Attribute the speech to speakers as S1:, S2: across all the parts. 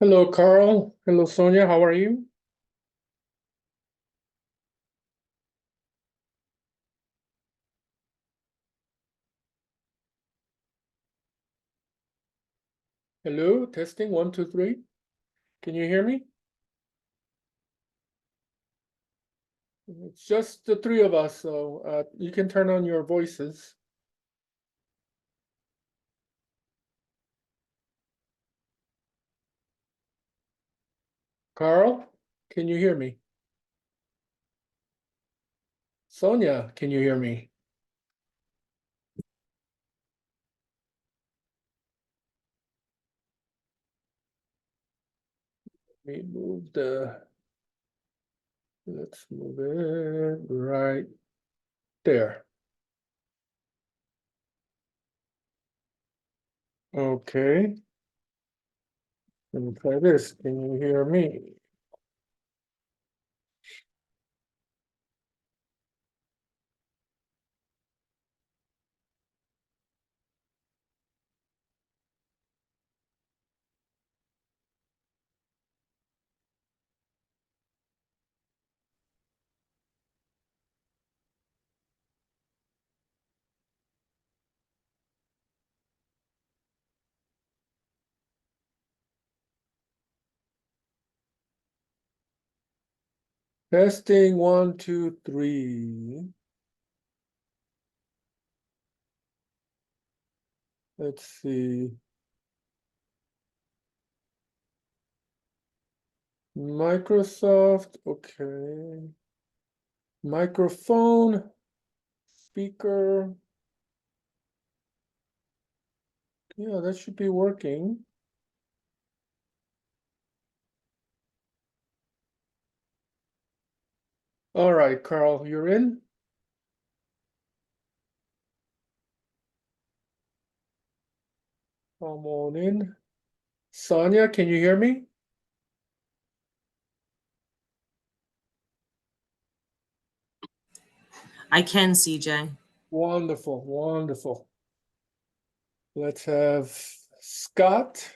S1: Hello, Carl. Hello, Sonia. How are you? Hello, testing 1, 2, 3. Can you hear me? It's just the three of us, so you can turn on your voices. Carl, can you hear me? Sonia, can you hear me? Let me move let's move it right there. Okay. Let me try this. Can you hear me? Testing 1, 2, 3. Let's see. Microsoft, okay. Microphone, speaker. Yeah, that should be working. All right, Carl, you're in? Come on in. Sonia, can you hear me?
S2: I can, CJ.
S1: Wonderful, wonderful. Let's have Scott.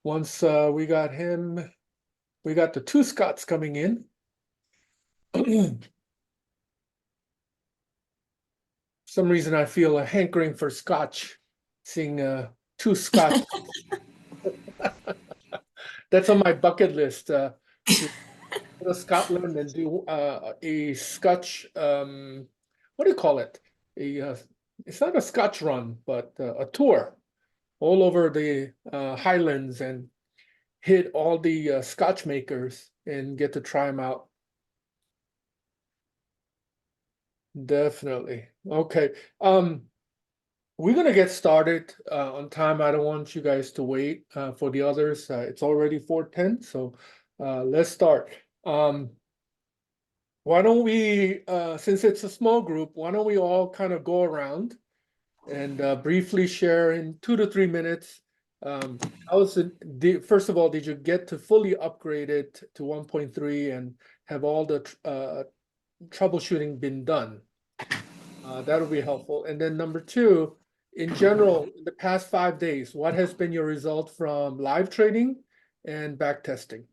S1: Once we got him, we got the two Scotts coming in. Some reason I feel a hankering for Scotch, seeing two Scotch. That's on my bucket list, to go to Scotland and do a Scotch, what do you call it? It's not a Scotch run, but a tour all over the Highlands and hit all the Scotch makers and get to try them out. Definitely. Okay. We're gonna get started on time. I don't want you guys to wait for the others. It's already 4:10, so let's start. Why don't we, since it's a small group, why don't we all kind of go around and briefly share in 2 to 3 minutes? How's it? First of all, did you get to fully upgrade it to 1.3 and have all the troubleshooting been done? That'll be helpful. And then number two, in general, in the past 5 days, what has been your result from live trading and back testing?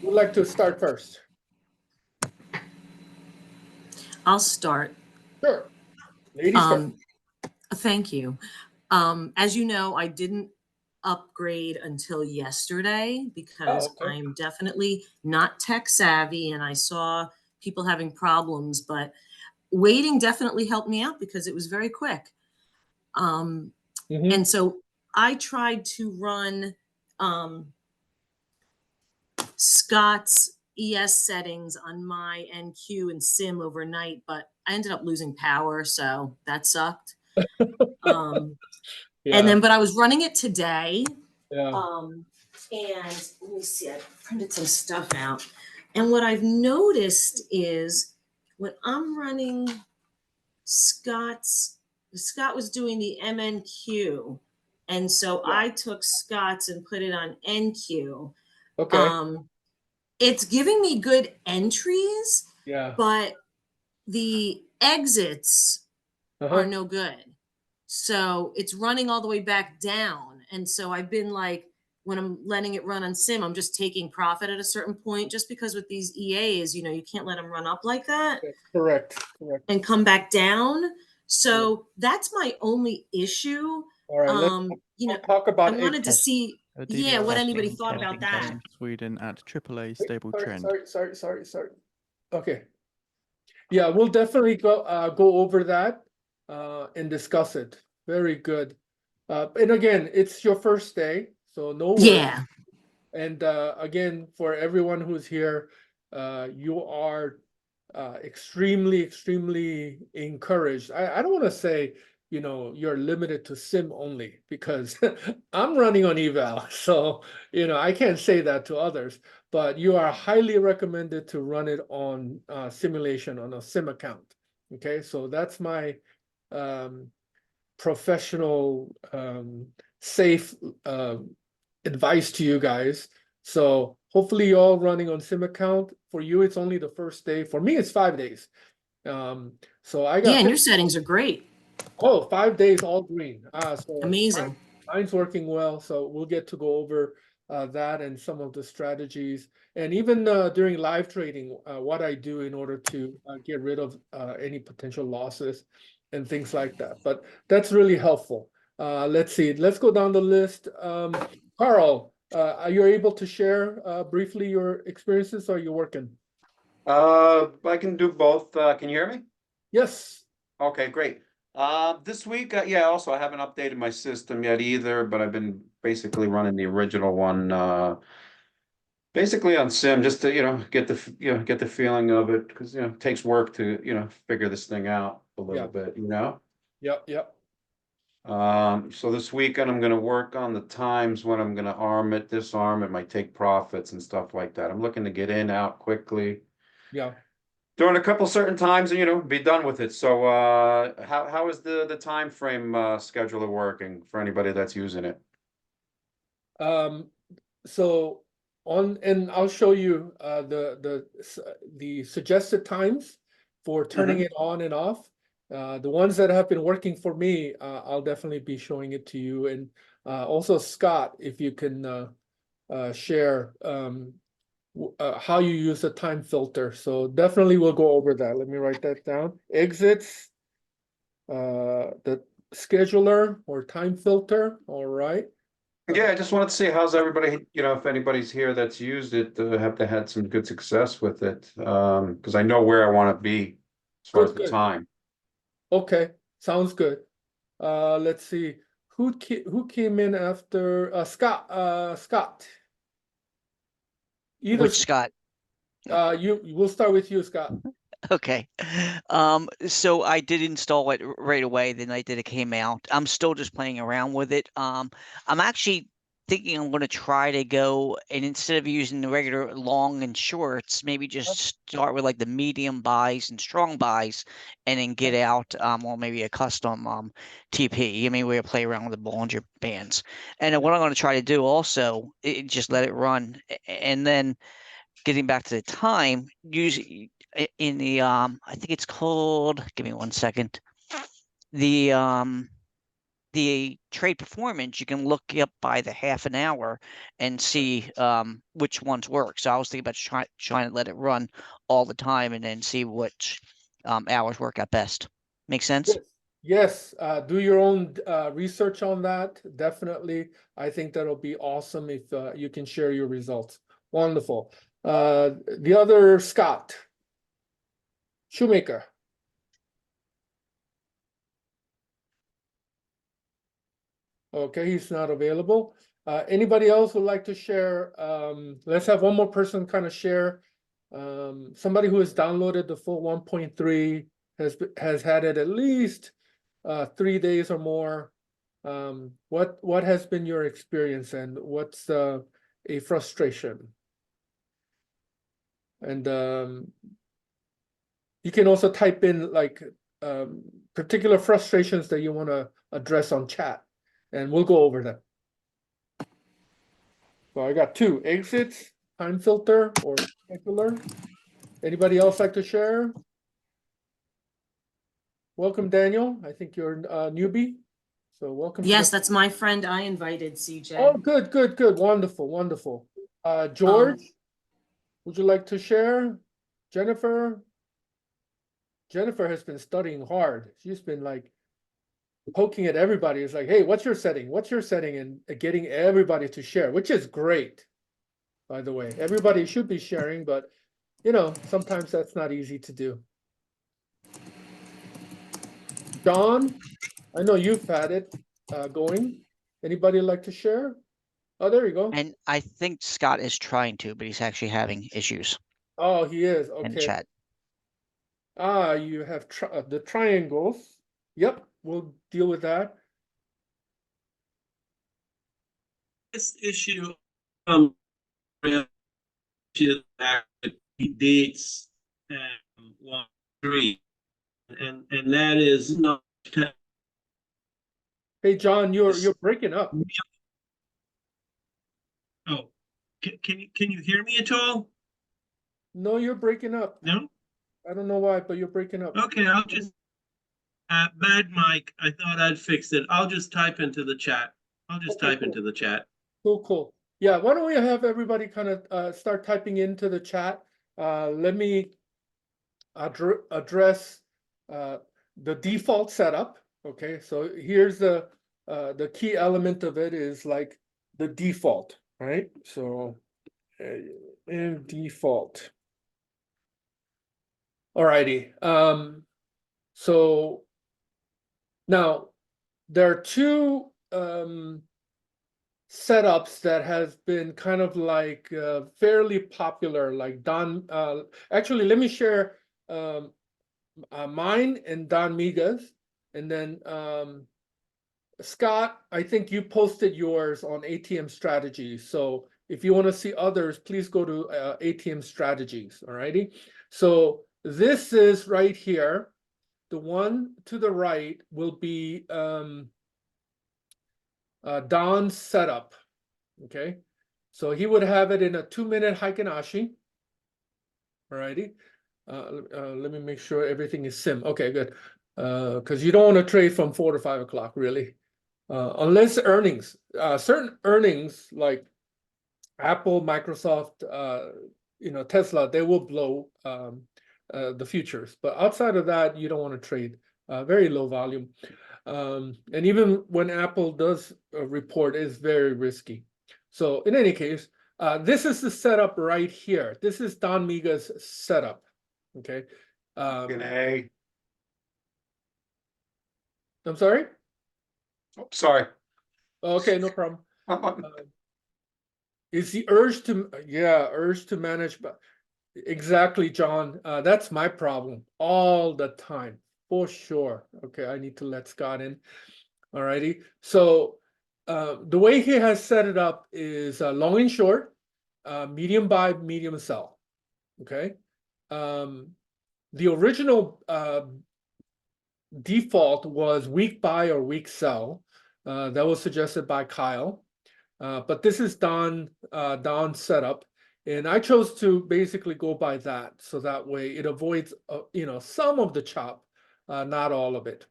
S1: Would like to start first?
S2: I'll start.
S1: Sure. Ladies first.
S2: Thank you. As you know, I didn't upgrade until yesterday because
S1: Okay.
S2: I'm definitely not tech savvy and I saw people having problems, but waiting definitely helped me out because it was very quick.
S1: Mhm.
S2: And so I tried to run Scott's ES settings on my NQ and SIM overnight, but I ended up losing power, so that sucked. And
S1: Yeah,
S2: then, but I was running it today.
S1: yeah.
S2: And let me see, I printed some stuff out. And what I've noticed is when I'm running Scott was doing the MNQ. And so
S1: Yeah.
S2: I took Scott's and put it on NQ.
S1: Okay.
S2: Um, it's giving me good entries,
S1: Yeah.
S2: but the exits are
S1: Uh-huh.
S2: no good. So it's running all the way back down. And so I've been like when I'm letting it run on sim, I'm just taking profit at a certain point, just because with these EAs, you know, you can't let them run up like that
S1: That's correct. Correct.
S2: and come back down. So that's my only issue.
S1: All right. Let's
S2: You know,
S1: talk
S2: I
S1: about
S2: wanted to
S3: Test.
S2: see, yeah, what anybody thought about
S3: Testing
S2: that.
S3: in Sweden at AAA stable trend.
S1: Sorry. Okay. Yeah, we'll definitely go over that and discuss it. Very good. And again, it's your first day, so no worries.
S2: Yeah.
S1: And again, for everyone who's here, you are extremely encouraged. I don't want to say, you know, you're limited to sim only, because I'm running on eval, so you know I can't say that to others. But you are highly recommended to run it on simulation on a sim account. Okay, so that's my professional safe advice to you guys. So hopefully you're all running on sim account. For you, it's only the first day. For me, it's 5 days. So I got
S2: Yeah, and your settings are great.
S1: 5 days all green. So
S2: Amazing.
S1: mine's working well. So we'll get to go over that and some of the strategies, and even during live trading, what I do in order to get rid of any potential losses and things like that. But that's really helpful. Let's see. Let's go down the list. Carl, are you able to share briefly your experiences? Or are you working?
S4: I can do both. Can you hear me?
S1: Yes.
S4: Okay, great. This week, yeah, also I haven't updated my system yet either, but I've been basically running the original one, basically on sim, just to, get the feeling of it, because, it takes work to, figure this thing out a little bit,
S1: Yep.
S4: So this weekend I'm gonna work on the times when I'm gonna arm it, disarm it, might take profits and stuff like that. I'm looking to get in, out quickly
S1: Yeah.
S4: during a couple certain times and be done with it. So how is the time frame scheduler working for anybody that's using it?
S1: So and I'll show you the suggested times for turning it on and off. The ones that have been working for me, I'll definitely be showing it to you. And also Scott, if you can share how you use the time filter. So definitely we'll go over that. Let me write that down. Exits, the scheduler or time filter. All right.
S4: Yeah, I just wanted to see how's everybody, if anybody's here that's used it, have they had some good success with it? Because I know where I want to be as far as the
S1: Good.
S4: time.
S1: Okay, sounds good. Let's see. Who came in after Scott? Scott. Either
S5: Which Scott?
S1: we'll start with you, Scott.
S5: Okay. So I did install it right away the night that it came out. I'm still just playing around with it. I'm actually thinking I'm going to try to go, and instead of using the regular long and shorts, maybe just start with like the medium buys and strong buys, and then get out or maybe a custom TP. I mean, we play around with the Bollinger Bands. And then what I'm going to try to do also, just let it run, and then getting back to the time, usually in the I think it's called, give me 1 second. The trade performance, you can look up by the half an hour and see which ones work. So I was thinking about trying to let it run all the time and then see which hours work out best. Make sense?
S1: Yes. Do your own research on that. Definitely. I think that'll be awesome if you can share your results. Wonderful. The other Scott Shoemaker. Okay, he's not available. Anybody else would like to share? Let's have one more person kind of share. Somebody who has downloaded the full 1.3 has had it at least 3 days or more. What has been your experience, and what's a frustration? And you can also type in like particular frustrations that you want to address on chat, and we'll go over them. So I got 2 exits, time filter, or scheduler. Anybody else like to share? Welcome, Daniel. I think you're a newbie. So welcome.
S2: Yes,
S1: to
S2: that's my friend I invited, CJ.
S1: Oh, good, good, good. Wonderful, wonderful. George, would you like to share? Jennifer? Jennifer has been studying hard. She's been like poking at everybody. It's like, hey, what's your setting? What's your setting? And getting everybody to share, which is great, by the way. Everybody should be sharing, but you know, sometimes that's not easy to do. John, I know you've had it going. Anybody like to share? Oh, there you go.
S5: And I think Scott is trying to, but he's actually having issues
S1: Oh, he is.
S5: in the
S1: Okay.
S5: chat.
S1: Ah, you have the triangles. Yep, we'll deal with that.
S6: This issue dates 1-3, and that is not.
S1: Hey, John, you're breaking up.
S6: Oh, can you hear me at all?
S1: No, you're breaking up.
S6: No.
S1: I don't know why, but you're breaking up.
S6: Okay, I'll just bad mic. I thought I'd fix it. I'll just type into the chat. I'll just
S1: Okay,
S6: type
S1: cool.
S6: into the chat.
S1: Cool, cool. Yeah, why don't we have everybody kind of start typing into the chat? Let me address the default setup. Okay, so here's the key element of it is like the default, right? So in default. Alrighty. So now there are two setups that has been kind of like fairly popular, like Don. Actually, let me share mine and Don Miga's, and then Scott, I think you posted yours on ATM Strategies. So if you want to see others, please go to ATM Strategies. Alrighty. So this is right here. The one to the right will be Don's setup. Okay. So he would have it in a 2-minute Heikinashi. Alrighty. Let me make sure everything is sim. Okay, good. Because you don't want to trade from 4 to 5 o'clock, really. Unless earnings, certain earnings like Apple, Microsoft, Tesla, they will blow the futures. But outside of that, you don't want to trade. Very low volume. And even when Apple does report, it's very risky. So in any case, this is the setup right here. This is Don Miga's setup. Okay.
S4: A.
S1: I'm sorry?
S4: Oh, sorry.
S1: Okay, no problem. Is the urge to manage, but exactly, John. That's my problem all the time, for sure. Okay, I need to let Scott in. Alrighty. So the way he has set it up is long and short, medium buy, medium sell. Okay. The original default was weak buy or weak sell. That was suggested by Kyle. But this is Don's setup, and I chose to basically go by that, so that way it avoids some of the chop, not all of it.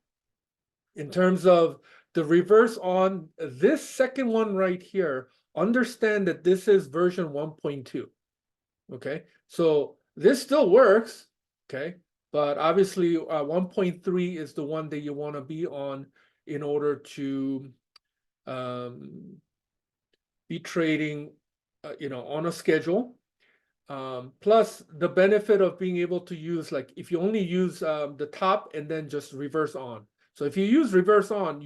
S1: In terms of the reverse on this second one right here, understand that this is version 1.2. Okay, so this still works. Okay, but obviously 1.3 is the one that you want to be on in order to be trading, on a schedule. Plus the benefit of being able to use, like if you only use the top and then just reverse on. So if you use reverse on,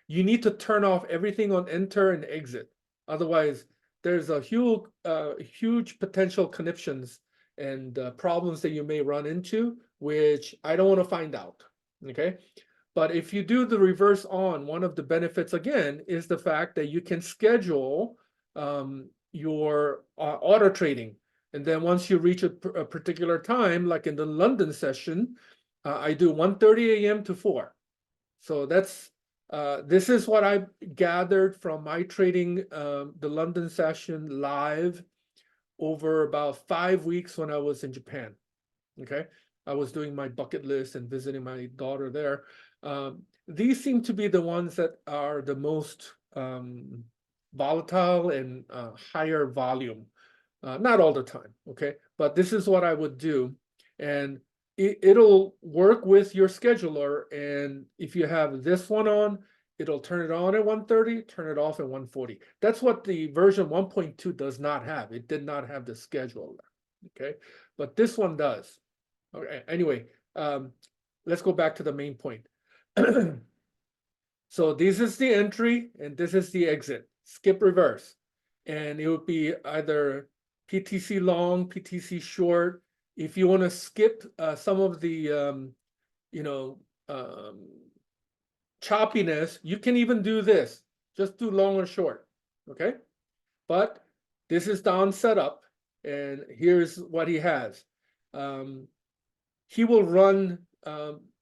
S1: you need to turn off everything on enter and exit. Otherwise, there's a huge potential conniptions and problems that you may run into, which I don't want to find out. Okay. But if you do the reverse on, one of the benefits again is the fact that you can schedule your auto trading. And then once you reach a particular time, like in the London session, I do 1:30 a.m. to 4. So that's this is what I gathered from my trading the London session live over about 5 weeks when I was in Japan. Okay, I was doing my bucket list and visiting my daughter there. these seem to be the ones that are the most volatile and higher volume. Not all the time, okay? But this is what I would do. And it'll work with your scheduler. And if you have this one on, it'll turn it on at 1:30, turn it off at 1:40. That's what the version 1.2 does not have. It did not have the scheduler, okay? But this one does. Okay, anyway, let's go back to the main point. So this is the entry and this is the exit. Skip reverse. And it would be either PTC long, PTC short. If you want to skip some of the, choppiness, you can even do this. Just do long or short, okay? But this is Don's setup, and here's what he has. He will run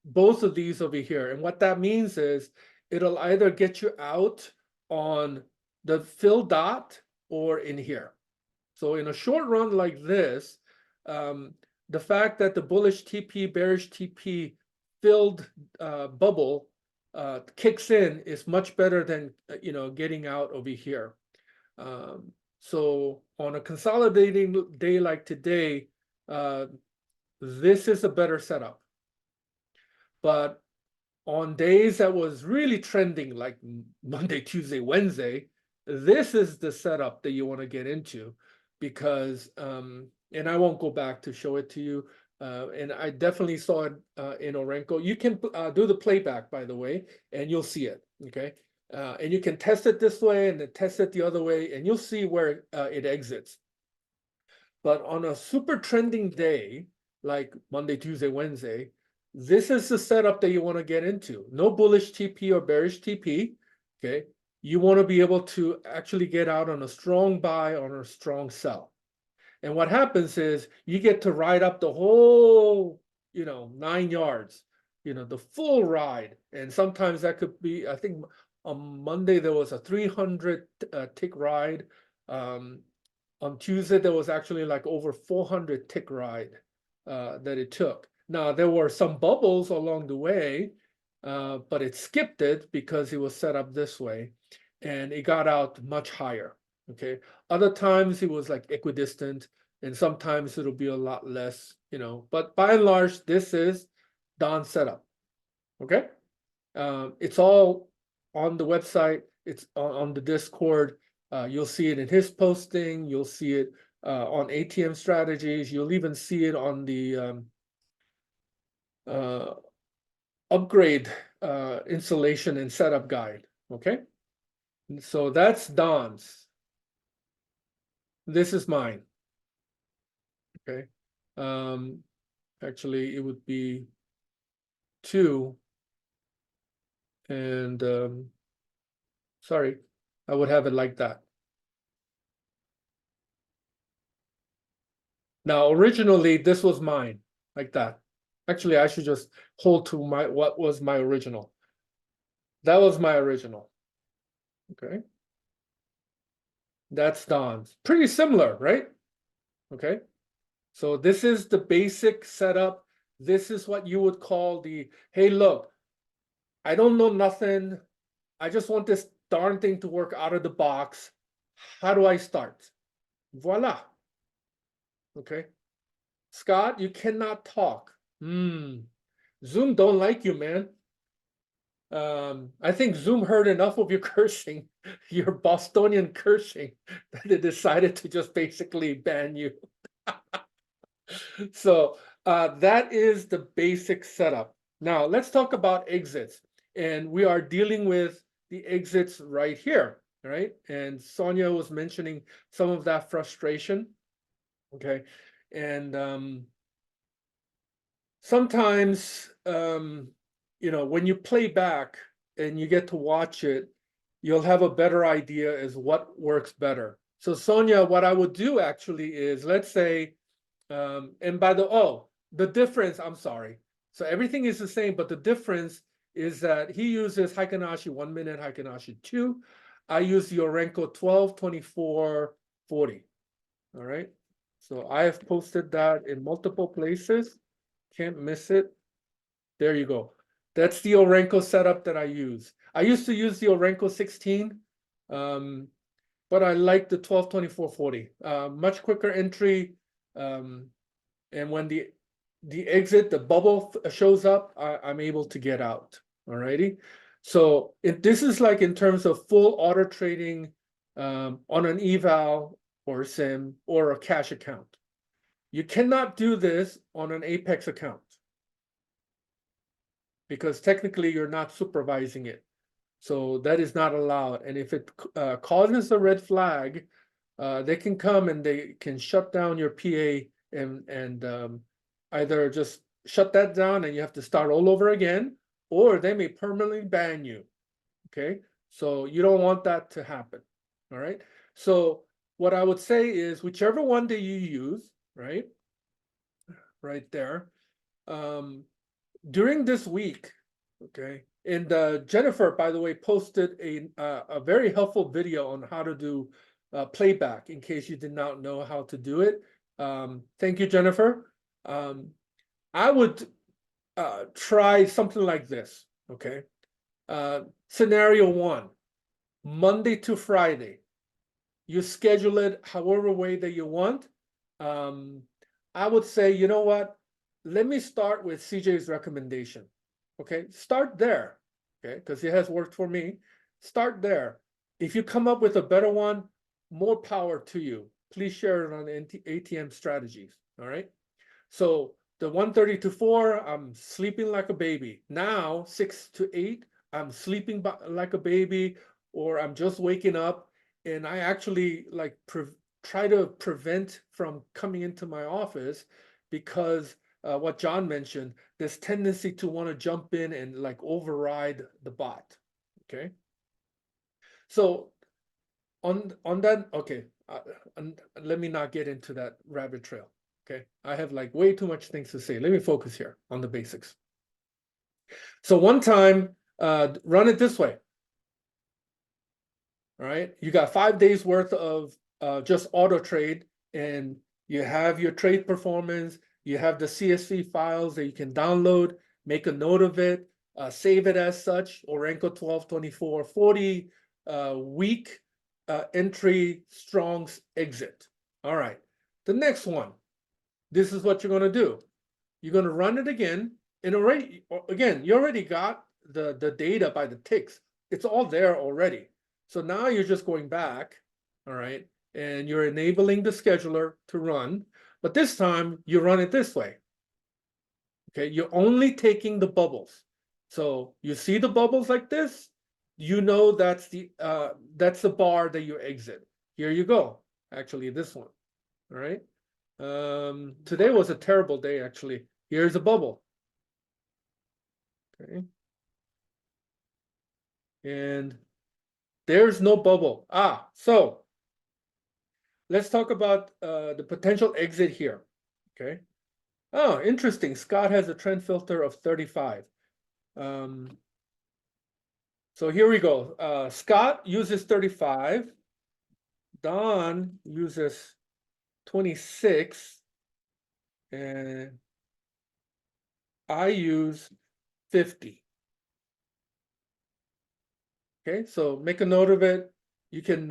S1: both of these over here, and what that means is it'll either get you out on the fill dot or in here. So in a short run like this, the fact that the bullish TP, bearish TP filled bubble kicks in is much better than getting out over here. So on a consolidating day like today, this is a better setup. But on days that was really trending, like Monday, Tuesday, Wednesday, this is the setup that you want to get into, because and I won't go back to show it to you. And I definitely saw it in Orenco. You can do the playback, by the way, and you'll see it, okay? And you can test it this way and then test it the other way, and you'll see where it exits. But on a super trending day, like Monday, Tuesday, Wednesday, this is the setup that you want to get into. No bullish TP or bearish TP, okay? You want to be able to actually get out on a strong buy or a strong sell. And what happens is you get to ride up the whole, 9 yards, the full ride. And sometimes that could be, I think on Monday there was a 300 tick ride. On Tuesday there was actually like over 400 tick ride that it took. Now there were some bubbles along the way, but it skipped it because it was set up this way, and it got out much higher. Okay. Other times it was like equidistant, and sometimes it'll be a lot less, but by and large, this is Don's setup. Okay. It's all on the website. It's on the Discord. You'll see it in his posting. You'll see it on ATM strategies. You'll even see it on the upgrade installation and setup guide. Okay. So that's Don's. This is mine. Okay. Actually, it would be 2. And sorry, I would have it like that. Now, originally, this was mine, like that. Actually, I should just hold to what was my original. That was my original. Okay. That's Don's. Pretty similar, right? Okay. So this is the basic setup. This is what you would call the, hey, look, I don't know nothing. I just want this darn thing to work out of the box. How do I start? Voila. Okay. Scott, you cannot talk. Zoom don't like you, man. I think Zoom heard enough of your cursing, your Bostonian cursing, that they decided to just basically ban you. So that is the basic setup. Now let's talk about exits, and we are dealing with the exits right here, right? And Sonia was mentioning some of that frustration. Okay, and sometimes when you play back and you get to watch it, you'll have a better idea as what works better. So Sonia, what I would do actually is, let's say, and by the difference, I'm sorry. So everything is the same, but the difference is that he uses Heikinashi 1 minute, Heikinashi 2. I use the Orenco 12, 24, 40. All right. So I have posted that in multiple places. Can't miss it. There you go. That's the Orenco setup that I use. I used to use the Orenco 16, but I like the 12-24-40. Much quicker entry, and when the exit, the bubble shows up, I'm able to get out. Alrighty. So this is like in terms of full auto trading on an eval or a sim or a cash account. You cannot do this on an Apex account because technically you're not supervising it. So that is not allowed. And if it causes a red flag, they can come and they can shut down your PA and either just shut that down and you have to start all over again, or they may permanently ban you. Okay, so you don't want that to happen. All right. So what I would say is whichever one that you use, right there, during this week, okay. And Jennifer, by the way, posted a very helpful video on how to do playback in case you did not know how to do it. Thank you, Jennifer. I would try something like this, okay? Scenario 1, Monday to Friday. You schedule it however way that you want. I would say, you know what? Let me start with CJ's recommendation. Okay, start there. Okay, because it has worked for me. Start there. If you come up with a better one, more power to you. Please share it on ATM strategies. All right. So the 1:30 to 4, I'm sleeping like a baby. Now 6 to 8, I'm sleeping like a baby, or I'm just waking up, and I actually like try to prevent from coming into my office because what John mentioned, this tendency to want to jump in and like override the bot. Okay. So on that, okay, let me not get into that rabbit trail. Okay, I have like way too much things to say. Let me focus here on the basics. So one time, run it this way. All right, you got 5 days worth of just auto trade, and you have your trade performance. You have the CSV files that you can download, make a note of it, save it as such. Orenco 12-24-40 week entry Strong's exit. All right, the next one. This is what you're going to do. You're going to run it again, and you already got the data by the ticks. It's all there already. So now you're just going back, all right, and you're enabling the scheduler to run, but this time you run it this way. Okay, you're only taking the bubbles. So you see the bubbles like this, you know that's the bar that you exit. Here you go. Actually, this one. All right. Today was a terrible day, actually. Here's a bubble. Okay. And there's no bubble. So let's talk about the potential exit here. Okay. Oh, interesting. Scott has a trend filter of 35. So here we go. Scott uses 35. Don uses 26. And I use 50. Okay, so make a note of it. You can,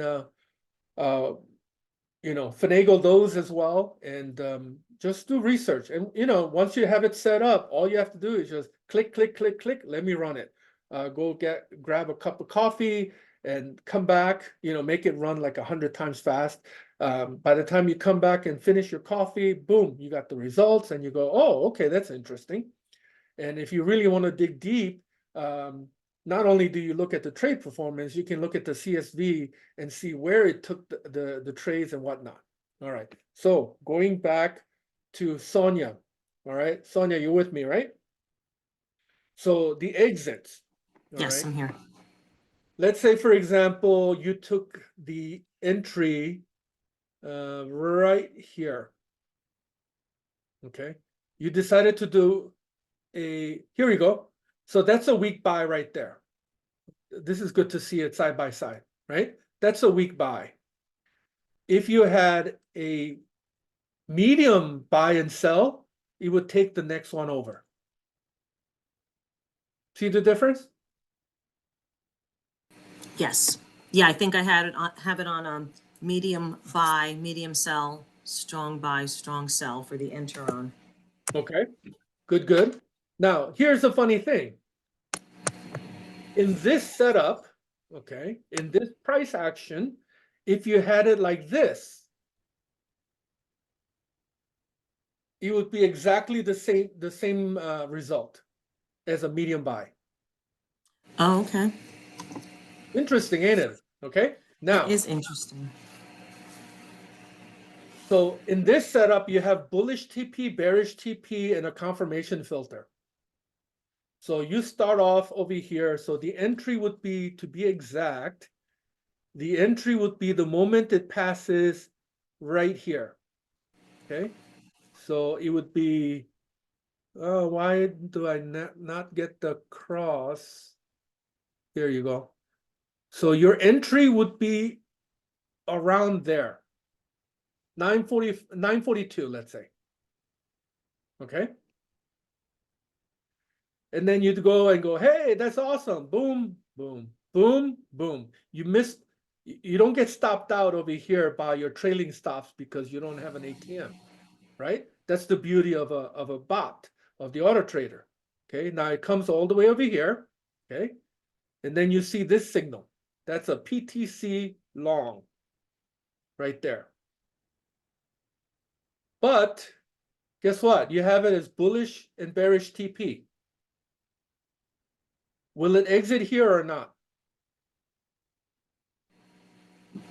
S1: finagle those as well, and just do research. And once you have it set up, all you have to do is just click, click, click, click. Let me run it. Go grab a cup of coffee and come back. Make it run like 100 times fast. By the time you come back and finish your coffee, boom, you got the results, and you go, oh, okay, that's interesting. And if you really want to dig deep, not only do you look at the trade performance, you can look at the CSV and see where it took the trades and whatnot. All right. So going back to Sonia. All right. Sonia, you're with me, right? So the exits.
S2: Yes, I'm here.
S1: Let's say, for example, you took the entry right here. Okay. You decided to do here we go. So that's a weak buy right there. This is good to see it side by side, right? That's a weak buy. If you had a medium buy and sell, it would take the next one over. See the difference?
S2: Yes. Yeah, I think I have it on medium buy, medium sell, strong buy, strong sell for the enter on.
S1: Okay, good, good. Now, here's the funny thing. In this setup, okay, in this price action, if you had it like this, it would be exactly the same result as a medium buy.
S2: Oh, okay.
S1: Interesting, ain't it? Okay, now,
S2: That is interesting.
S1: so in this setup, you have bullish TP, bearish TP, and a confirmation filter. So you start off over here. So the entry would be, to be exact, the entry would be the moment it passes right here. Okay, so it would be, oh, why do I not get the cross? There you go. So your entry would be around there. 942, let's say. Okay. And then you'd go and go, hey, that's awesome. Boom, boom, boom, boom. You don't get stopped out over here by your trailing stops because you don't have an ATM, right? That's the beauty of a bot, of the auto trader. Okay, now it comes all the way over here. Okay, and then you see this signal. That's a PTC long right there. But guess what? You have it as bullish and bearish TP. Will it exit here or not?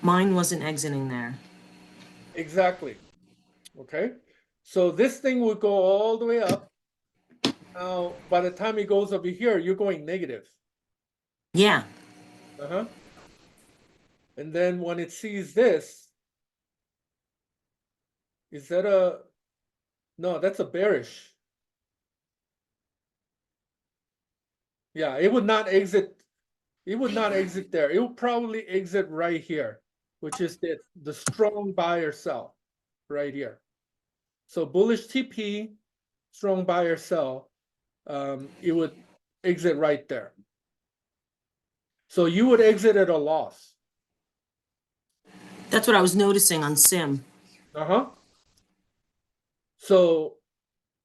S2: Mine wasn't exiting there.
S1: Exactly. Okay. So this thing will go all the way up. Now, by the time it goes over here, you're going negative.
S2: Yeah.
S1: Uh-huh. And then when it sees this, is that a, no, that's a bearish. Yeah, it would not exit. It would not exit there. It would probably exit right here, which is the strong buy or sell right here. So bullish TP, strong buy or sell, it would exit right there. So you would exit at a loss.
S2: That's what I was noticing on Sim.
S1: Uh-huh. So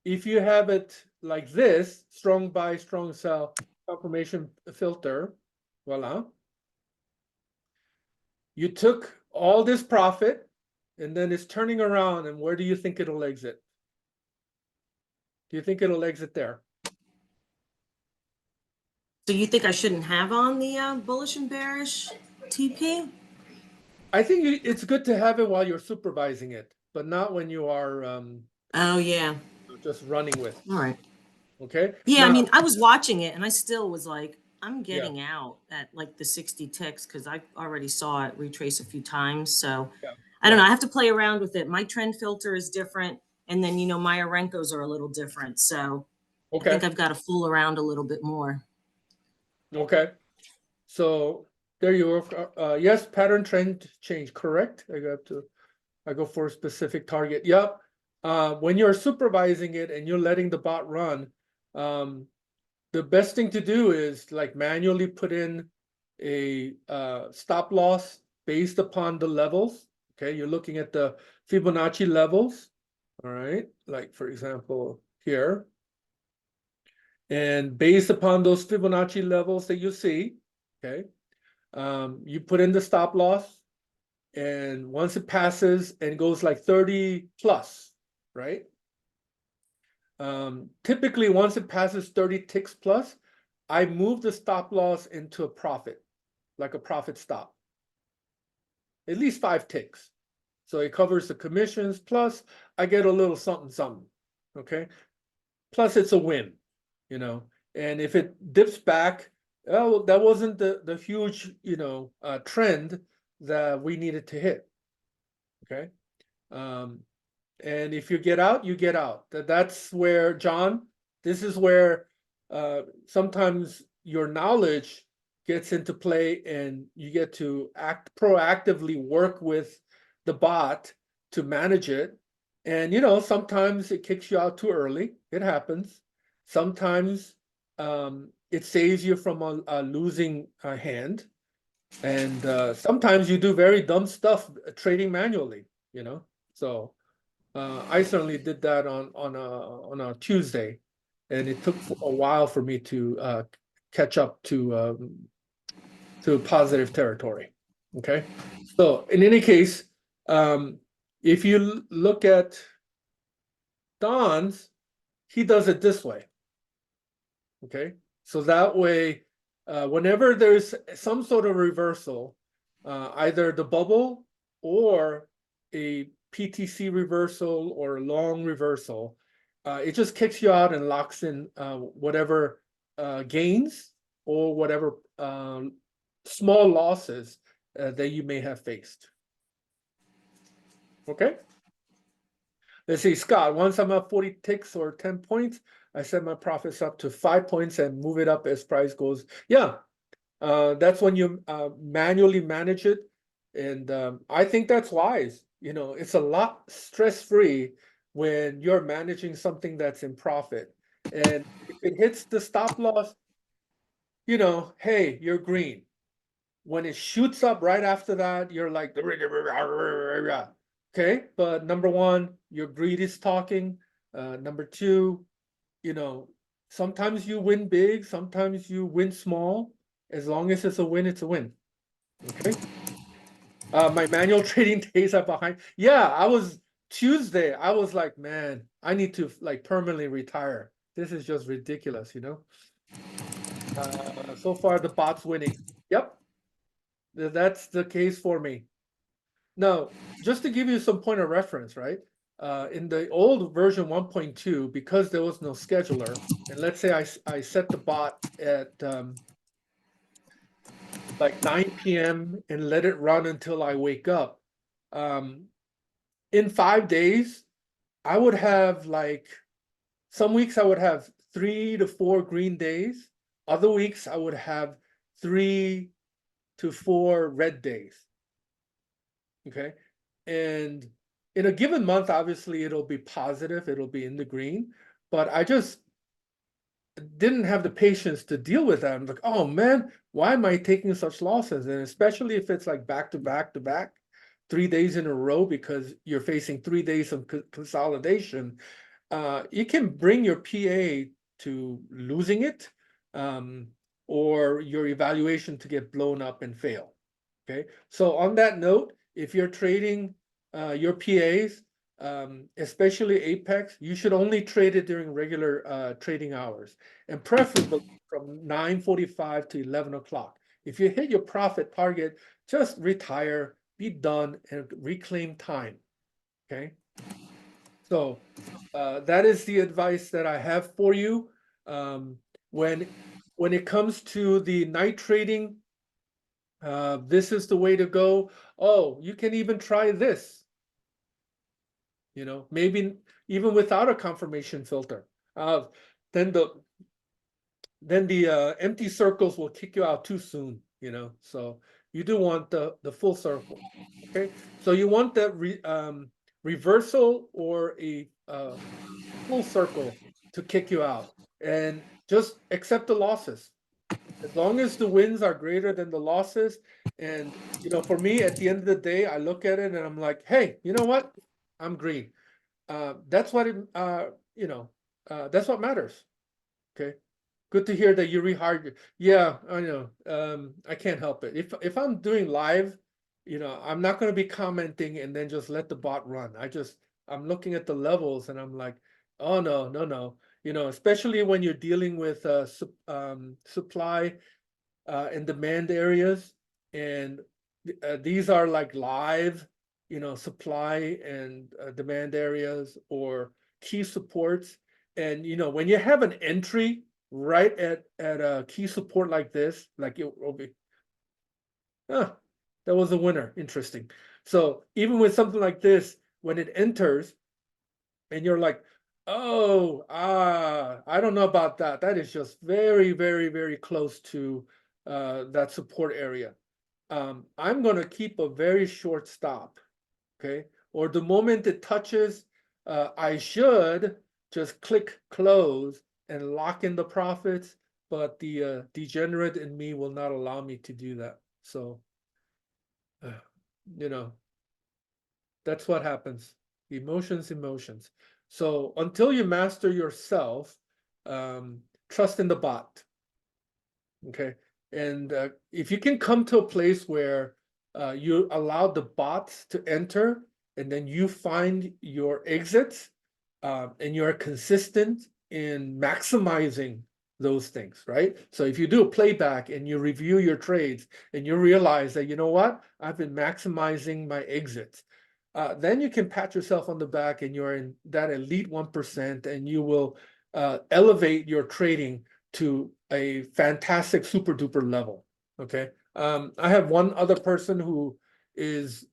S1: if you have it like this, strong buy, strong sell, confirmation filter, voila. You took all this profit and then it's turning around, and where do you think it'll exit? Do you think it'll exit there?
S2: So you think I shouldn't have on the bullish and bearish TP?
S1: I think it's good to have it while you're supervising it, but not when you are
S2: Oh, yeah.
S1: just running with.
S2: All right.
S1: Okay.
S2: Yeah, I
S1: Now-
S2: mean, I was watching it and I still was like, I'm getting out at like the 60 ticks because I already saw it retrace a few times. So
S1: Yeah.
S2: I don't know. I have to play around with it. My trend filter is different. And then, you know, my Arenkos are a little different. So I
S1: Okay.
S2: think I've got to fool around a little bit more.
S1: Okay. So there you are. Yes, pattern trend change, correct? I go for a specific target. Yep. When you're supervising it and you're letting the bot run, the best thing to do is like manually put in a stop loss based upon the levels. Okay, you're looking at the Fibonacci levels. All right, like for example here. And based upon those Fibonacci levels that you see, okay, you put in the stop loss, and once it passes and goes like 30 plus, right? Typically, once it passes 30 ticks plus, I move the stop loss into a profit, like a profit stop. At least 5 ticks. So it covers the commissions, plus I get a little something, something, okay? Plus it's a win, you know? And if it dips back, oh, that wasn't the huge, you know, trend that we needed to hit, okay? And if you get out, you get out. That's where, John, this is where sometimes your knowledge gets into play and you get to proactively work with the bot to manage it. And, you know, sometimes it kicks you out too early. It happens. Sometimes it saves you from a losing hand. And sometimes you do very dumb stuff trading manually, you know. So I certainly did that on a Tuesday, and it took a while for me to catch up to positive territory. Okay, so in any case, if you look at Don's, he does it this way. Okay, so that way, whenever there's some sort of reversal, either the bubble or a PTC reversal or a long reversal, it just kicks you out and locks in whatever gains or whatever small losses that you may have faced. Okay. Let's see, Scott, once I'm up 40 ticks or 10 points, I set my profits up to 5 points and move it up as price goes. Yeah, that's when you manually manage it. And I think that's wise. You know, it's a lot stress-free when you're managing something that's in profit. And if it hits the stop loss, you know, hey, you're green. When it shoots up right after that, you're like, okay, but number one, your greed is talking. Number two, you know, sometimes you win big, sometimes you win small. As long as it's a win, it's a win. Okay. My manual trading days are behind. Yeah, I was Tuesday. I was like, man, I need to like permanently retire. This is just ridiculous, you know. So far the bot's winning. Yep, that's the case for me. Now, just to give you some point of reference, right? In the old version 1.2, because there was no scheduler, and let's say I set the bot at like 9 p.m. and let it run until I wake up. In 5 days, I would have like, some weeks I would have 3 to 4 green days. Other weeks I would have 3 to 4 red days. Okay. And in a given month, obviously it'll be positive, it'll be in the green, but I just didn't have the patience to deal with that. I'm like, oh man, why am I taking such losses? And especially if it's like back to back to back, 3 days in a row, because you're facing 3 days of consolidation, you can bring your PA to losing it, or your evaluation to get blown up and fail. Okay, so on that note, if you're trading your PAs, especially Apex, you should only trade it during regular trading hours, and preferably from 9:45 to 11 o'clock. If you hit your profit target, just retire, be done, and reclaim time. Okay, so that is the advice that I have for you. When it comes to the night trading, this is the way to go. Oh, you can even try this. You know, maybe even without a confirmation filter. Then the empty circles will kick you out too soon. You know, so you do want the full circle. Okay, so you want that reversal or a full circle to kick you out, and just accept the losses. As long as the wins are greater than the losses, and you know, for me, at the end of the day, I look at it and I'm like, hey, you know what? I'm green. That's what you know, that's what matters. Okay. Good to hear that you rehired. Yeah, I know. I can't help it. If I'm doing live, you know, I'm not going to be commenting and then just let the bot run. I'm looking at the levels and I'm like, oh no, no, no. You know, especially when you're dealing with supply and demand areas, and these are like live, you know, supply and demand areas or key supports. And you know, when you have an entry right at a key support like this, like it will be, that was a winner. Interesting. So even with something like this, when it enters and you're like, oh, I don't know about that. That is just very, very, very close to that support area. I'm going to keep a very short stop. Okay. Or the moment it touches, I should just click close and lock in the profits but the degenerate in me will not allow me to do that. So, you know, that's what happens. Emotions. So until you master yourself, trust in the bot. Okay. And if you can come to a place where you allow the bots to enter and then you find your exits and you're consistent in maximizing those things, right? So if you do a playback and you review your trades and you realize that, you know what, I've been maximizing my exits, then you can pat yourself on the back and you're in that elite 1% and you will elevate your trading to a fantastic super duper level. Okay. I have one other person who is,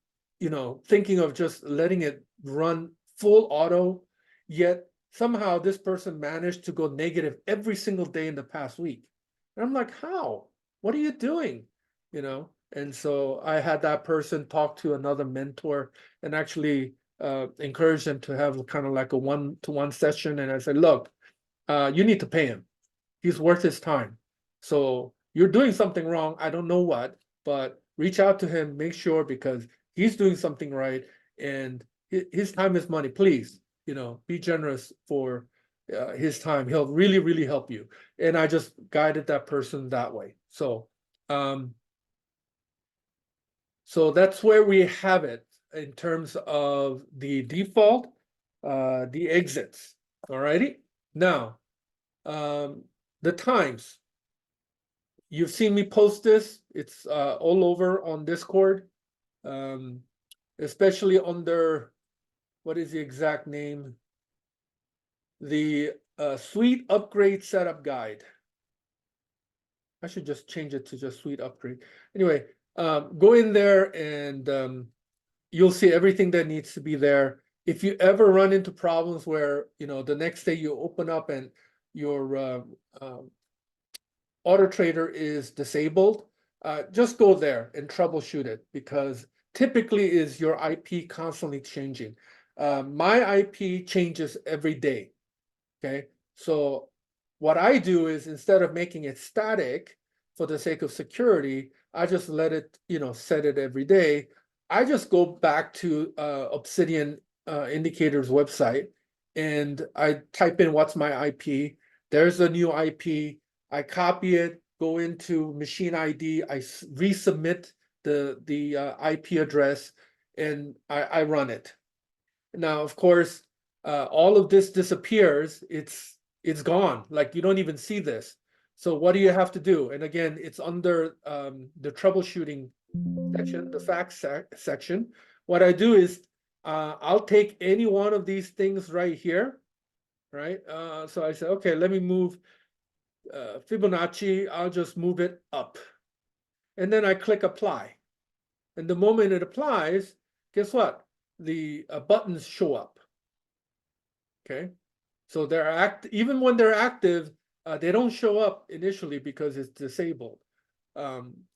S1: thinking of just letting it run full auto, yet somehow this person managed to go negative every single day in the past week. And I'm like, how? What are you doing? And so I had that person talk to another mentor and actually encourage them to have kind of like a one-to-one session. And I said, look, you need to pay him. He's worth his time. So you're doing something wrong. I don't know what, but reach out to him, make sure, because he's doing something right. And his time is money. Please, be generous for his time. He'll really, really help you. And I just guided that person that way. So that's where we have it in terms of the default, the exits. All righty. Now, the times. You've seen me post this. It's all over on Discord, especially under, what is the exact name? The Suite Upgrade Setup Guide. I should just change it to just Suite Upgrade. Anyway, go in there and you'll see everything that needs to be there. If you ever run into problems where, the next day you open up and your auto trader is disabled, just go there and troubleshoot it, because typically is your IP constantly changing. My IP changes every day. Okay, so what I do is, instead of making it static for the sake of security, I just let it, set it every day. I just go back to Obsidian Indicators website and I type in what's my IP. There's a new IP. I copy it, go into machine ID, I resubmit the IP address, and I run it. Now, of course, all of this disappears. It's gone. Like, you don't even see this. So what do you have to do? And again, it's under the troubleshooting section, the facts section. What I do is I'll take any one of these things right here, right? So I say, okay, let me move Fibonacci. I'll just move it up. And then I click apply. And the moment it applies, guess what? The buttons show up. Okay. So they're even when they're active, they don't show up initially because it's disabled.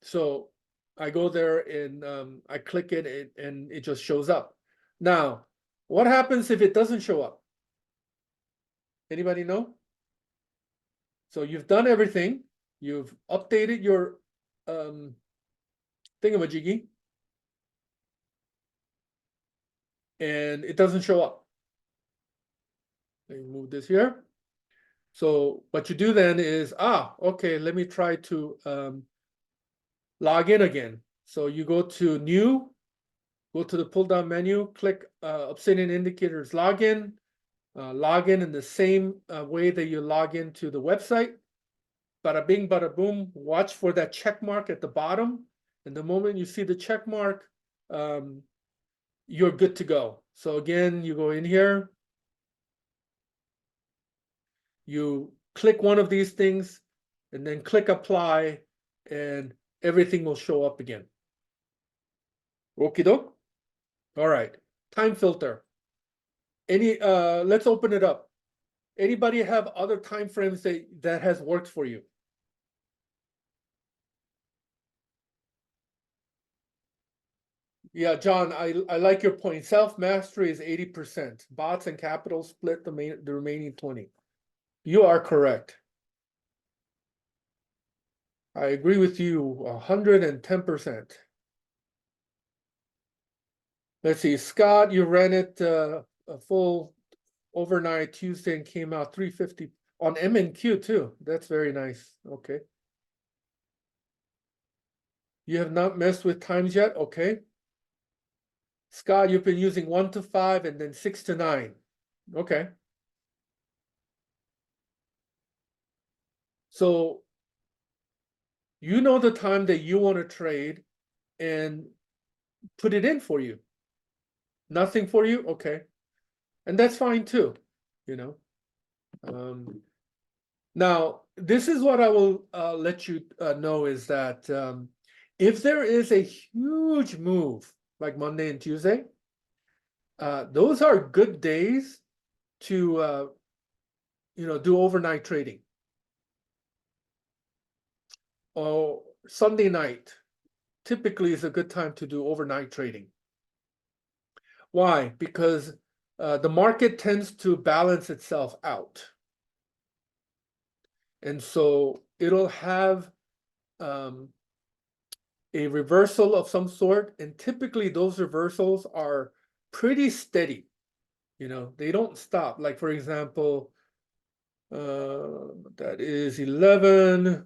S1: So I go there and I click it and it just shows up. Now, what happens if it doesn't show up? Anybody know? So you've done everything. You've updated your thingamajiggy, and it doesn't show up. Let me move this here. So what you do then is, okay, let me try to log in again. So you go to new, go to the pull down menu, click Obsidian Indicators login, log in the same way that you log into the website. Bada bing, bada boom. Watch for that check mark at the bottom. And the moment you see the check mark, you're good to go. So again, you go in here, you click one of these things, and then click apply, and everything will show up again. Okie doke. All right. Time filter. Let's open it up. Anybody have other time frames that has worked for you? Yeah, John, I like your point. Self-mastery is 80%. Bots and capital split the remaining 20. You are correct. I agree with you 110%. Let's see, Scott, you ran it a full overnight Tuesday and came out 350 on M&Q too. That's very nice. Okay. You have not messed with times yet? Okay. Scott, you've been using 1 to 5 and then 6 to 9. Okay. So you know the time that you want to trade and put it in for you. Nothing for you? Okay. And that's fine too, you know. Now, this is what I will let you know is that if there is a huge move like Monday and Tuesday, those are good days to do overnight trading. Or Sunday night typically is a good time to do overnight trading. Why? Because the market tends to balance itself out. And so it'll have a reversal of some sort, and typically those reversals are pretty steady. They don't stop. Like, for example, that is 11.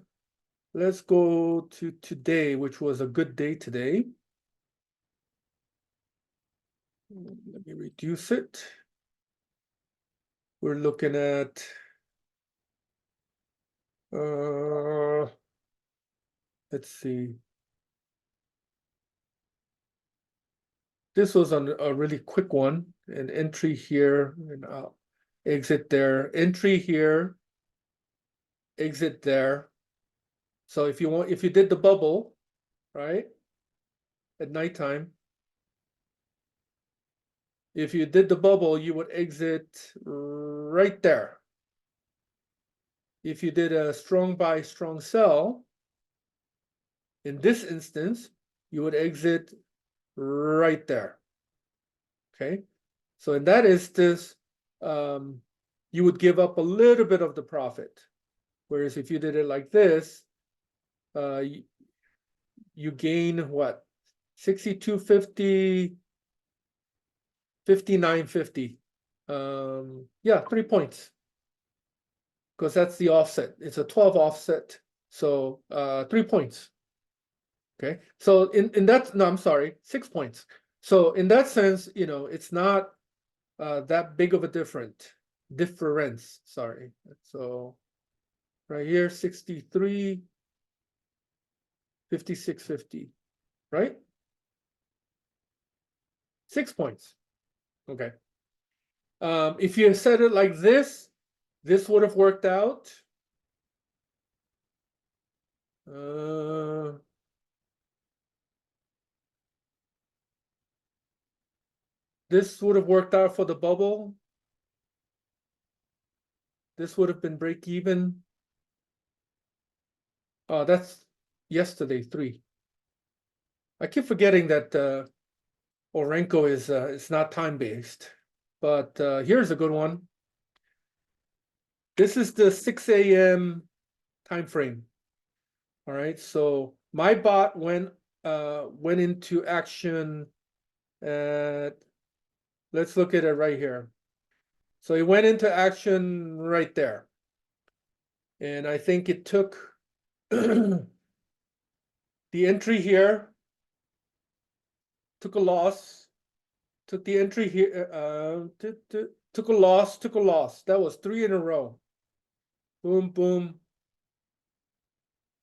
S1: Let's go to today, which was a good day today. Let me reduce it. We're looking at let's see. This was a really quick one. An entry here and exit there. Entry here, exit there. So if you did the bubble, right, at nighttime, if you did the bubble, you would exit right there. If you did a strong buy, strong sell, in this instance, you would exit right there. Okay, so in that instance, you would give up a little bit of the profit. Whereas if you did it like this, you gain what? 62.50, 59.50. Yeah, 3 points. Because that's the offset. It's a 12 offset. So 3 points. Okay. So in that, no, I'm sorry, 6 points. So in that sense, it's not that big of a difference. Sorry. So right here, 63, 56.50, right? 6 points. Okay. If you said it like this would have worked out. This would have worked out for the bubble. This would have been break even. Oh, that's yesterday, 3. I keep forgetting that Orenco is not time-based. But here's a good one. This is the 6 a.m. time frame. All right, so my bot went into action at, let's look at it right here. So it went into action right there. And I think it took the entry here, took a loss, took the entry here, took a loss. That was 3 in a row. Boom, boom.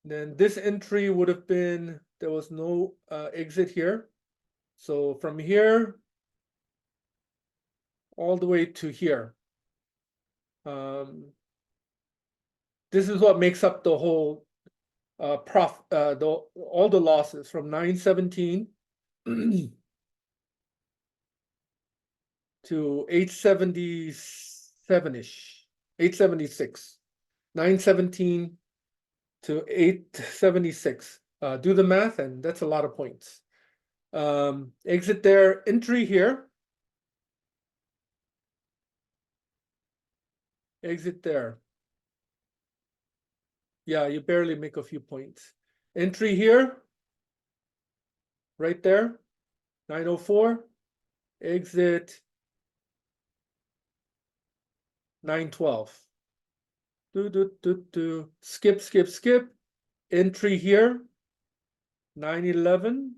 S1: Then this entry would have been, there was no exit here. So from here all the way to here. This is what makes up the whole all the losses from 917 to 877-ish, 876, 917 to 876. Do the math, and that's a lot of points. Exit there, entry here. Exit there. Yeah, you barely make a few points. Entry here, right there, 904, exit 912. Skip, skip, skip. Entry here, 911.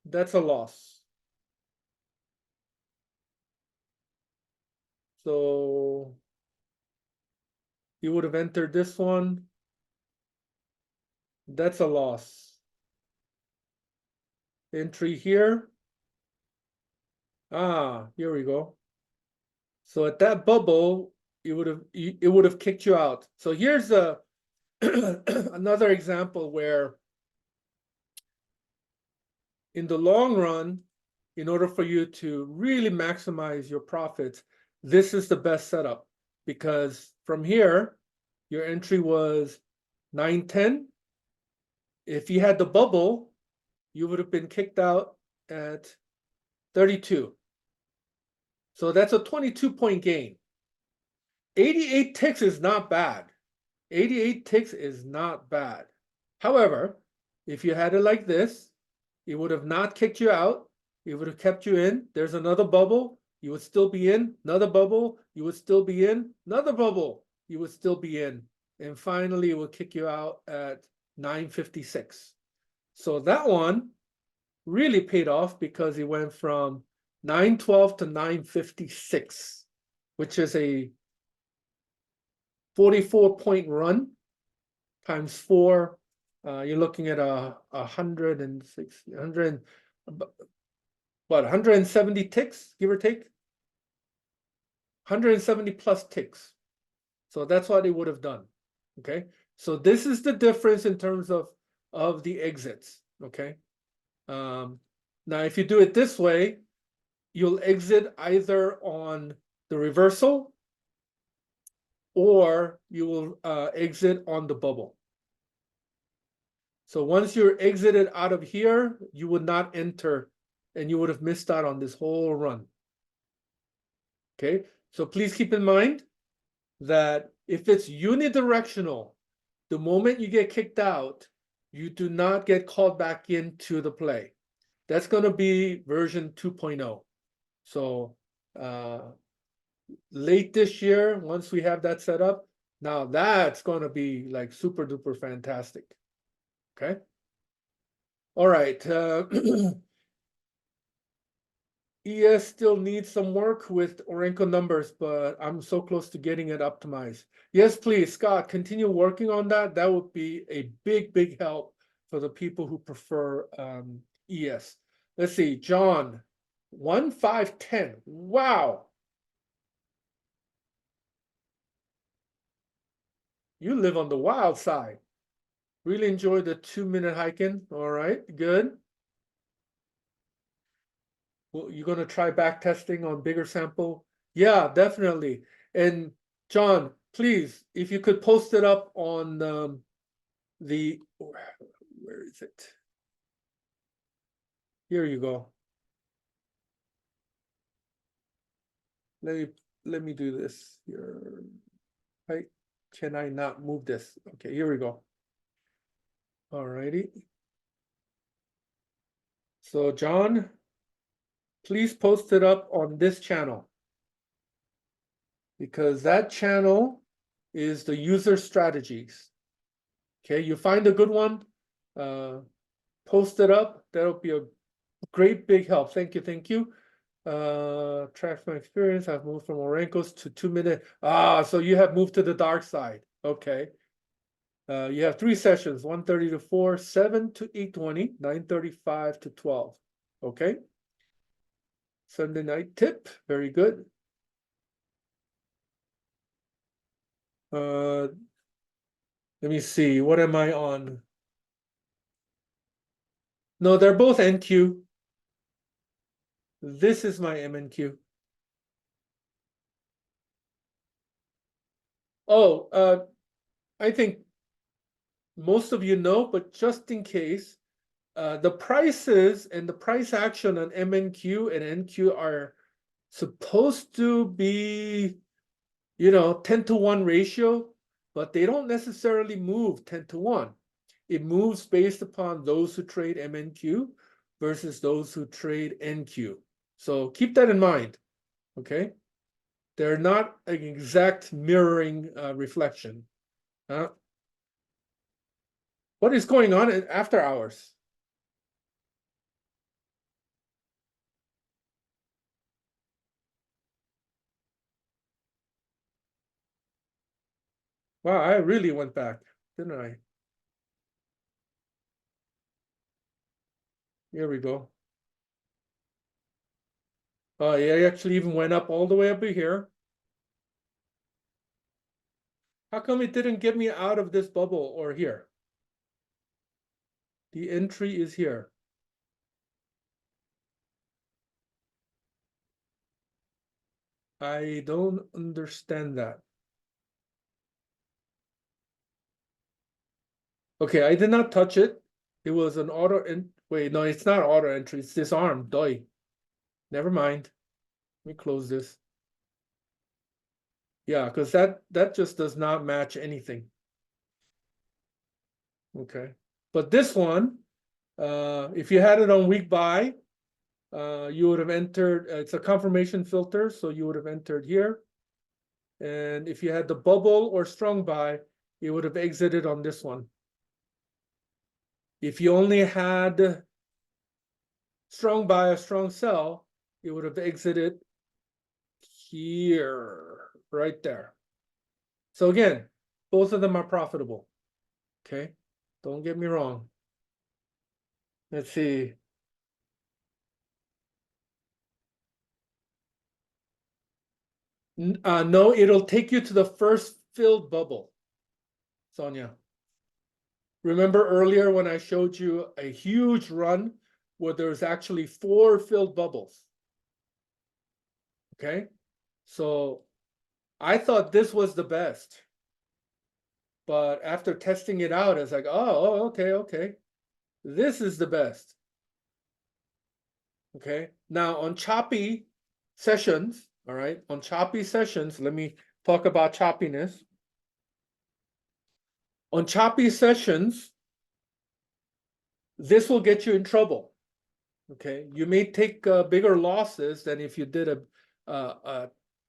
S1: That's a loss. So you would have entered this one. That's a loss. Entry here. Ah, here we go. So at that bubble, it would have kicked you out. So here's a another example where in the long run, in order for you to really maximize your profits, this is the best setup, because from here, your entry was 910. If you had the bubble, you would have been kicked out at 32. So that's a 22-point gain. 88 ticks is not bad. 88 ticks is not bad. However, if you had it like this, it would have not kicked you out. It would have kept you in. There's another bubble. You would still be in. Another bubble. You would still be in. Another bubble. You would still be in. And finally, it will kick you out at 956. So that one really paid off because it went from 912 to 956, which is a 44-point run times 4. You're looking at 170 ticks, give or take. 170 plus ticks. So that's what they would have done. Okay. So this is the difference in terms of the exits. Okay. Now, if you do it this way, you'll exit either on the reversal or you will exit on the bubble. So once you're exited out of here, you would not enter and you would have missed out on this whole run. Okay, so please keep in mind that if it's unidirectional, the moment you get kicked out, you do not get called back into the play. That's going to be version 2.0. So late this year, once we have that set up, now that's going to be like super duper fantastic. Okay. All right. ES still needs some work with Orenco numbers, but I'm so close to getting it optimized. Yes, please, Scott, continue working on that. That would be a big, big help for the people who prefer ES. Let's see, John, 1510. Wow. You live on the wild side. Really enjoy the 2-minute hiking. All right, good. Well, you're going to try back testing on bigger sample? Yeah, definitely. And John, please, if you could post it up on the, where is it? Here you go. Let me do this here. Right? Can I not move this? Okay, here we go. All righty. So John, please post it up on this channel, because that channel is the user strategies. Okay, you find a good one, post it up. That'll be a great big help. Thank you, thank you. Track my experience. I've moved from Orencos to 2-minute. So you have moved to the dark side. Okay. You have 3 sessions: 1:30 to 4, 7 to 8:20, 9:35 to 12. Okay. Sunday night tip. Very good. Let me see. What am I on? No, they're both NQ. This is my MNQ. Oh, I think most of you know, but just in case, the prices and the price action on MNQ and NQ are supposed to be, 10-to-1 ratio, but they don't necessarily move 10-to-1. it moves based upon those who trade MNQ versus those who trade NQ. So keep that in mind, okay? They're not an exact mirroring reflection. What is going on after hours? Wow, I really went back, didn't I? Here we go. Oh, yeah, it actually even went up all the way up here. How come it didn't get me out of this bubble or here? The entry is here. I don't understand that. Okay, I did not touch it. It was an auto wait, no, it's not auto entry, it's disarmed. Doi. Never mind. Let me close this. Yeah, because that just does not match anything. Okay. But this one, if you had it on week buy, you would have entered, it's a confirmation filter, so you would have entered here. And if you had the bubble or strong buy, you would have exited on this one. If you only had strong buy or strong sell, you would have exited here, right there. So again, both of them are profitable. Okay, don't get me wrong. Let's see. No, it'll take you to the first filled bubble, Sonia. Remember earlier when I showed you a huge run where there's actually 4 filled bubbles? Okay, so I thought this was the best. But after testing it out, it's like, oh, okay. This is the best. Okay, now on choppy sessions, all right, on choppy sessions, let me talk about choppiness. On choppy sessions, this will get you in trouble. Okay, you may take bigger losses than if you did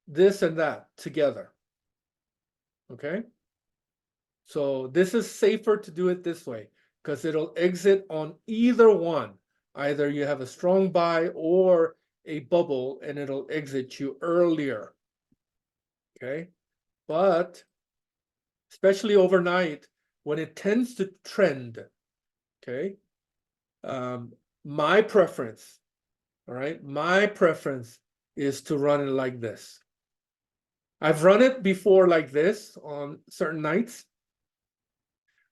S1: this and that together. Okay, so this is safer to do it this way because it'll exit on either one. Either you have a strong buy or a bubble and it'll exit you earlier. Okay, but especially overnight when it tends to trend, okay, my preference, all right, my preference is to run it like this. I've run it before like this on certain nights.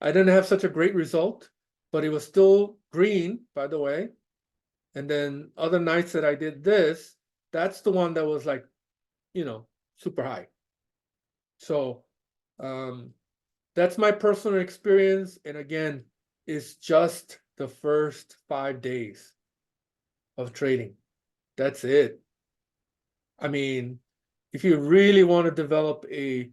S1: I didn't have such a great result, but it was still green, by the way. And then other nights that I did this, that's the one that was like, you know, super high. So that's my personal experience. And again, it's just the first 5 days of trading. That's it. I mean, if you really want to develop a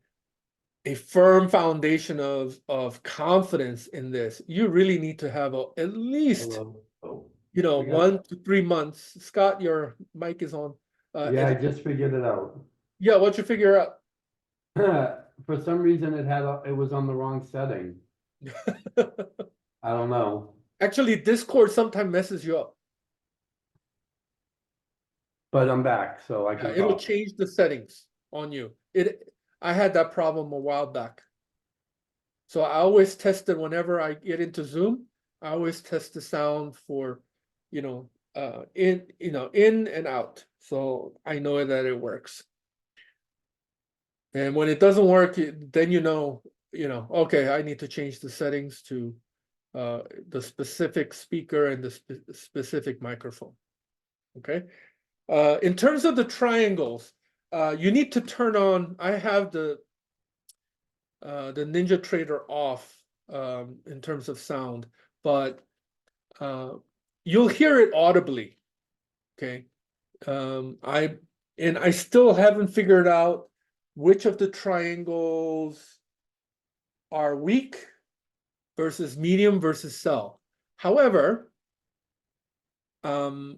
S1: firm foundation of confidence in this, you really need to have at least, you know, 1 to 3 months. Scott, your mic is on.
S7: Yeah, I just figured it out.
S1: Yeah, what'd you figure out?
S7: For some reason, it was on the wrong setting. I don't know,
S1: Actually, Discord sometimes messes you up.
S7: but I'm back, so I can
S1: It'll
S7: talk.
S1: change the settings on you. I had that problem a while back. So I always test it whenever I get into Zoom. I always test the sound for, you know, in and out. So I know that it works. And when it doesn't work, then you know, okay, I need to change the settings to the specific speaker and the specific microphone. Okay. In terms of the triangles, you need to turn on. I have the NinjaTrader off in terms of sound, but you'll hear it audibly. Okay. I still haven't figured out which of the triangles are weak versus medium versus sell. However, I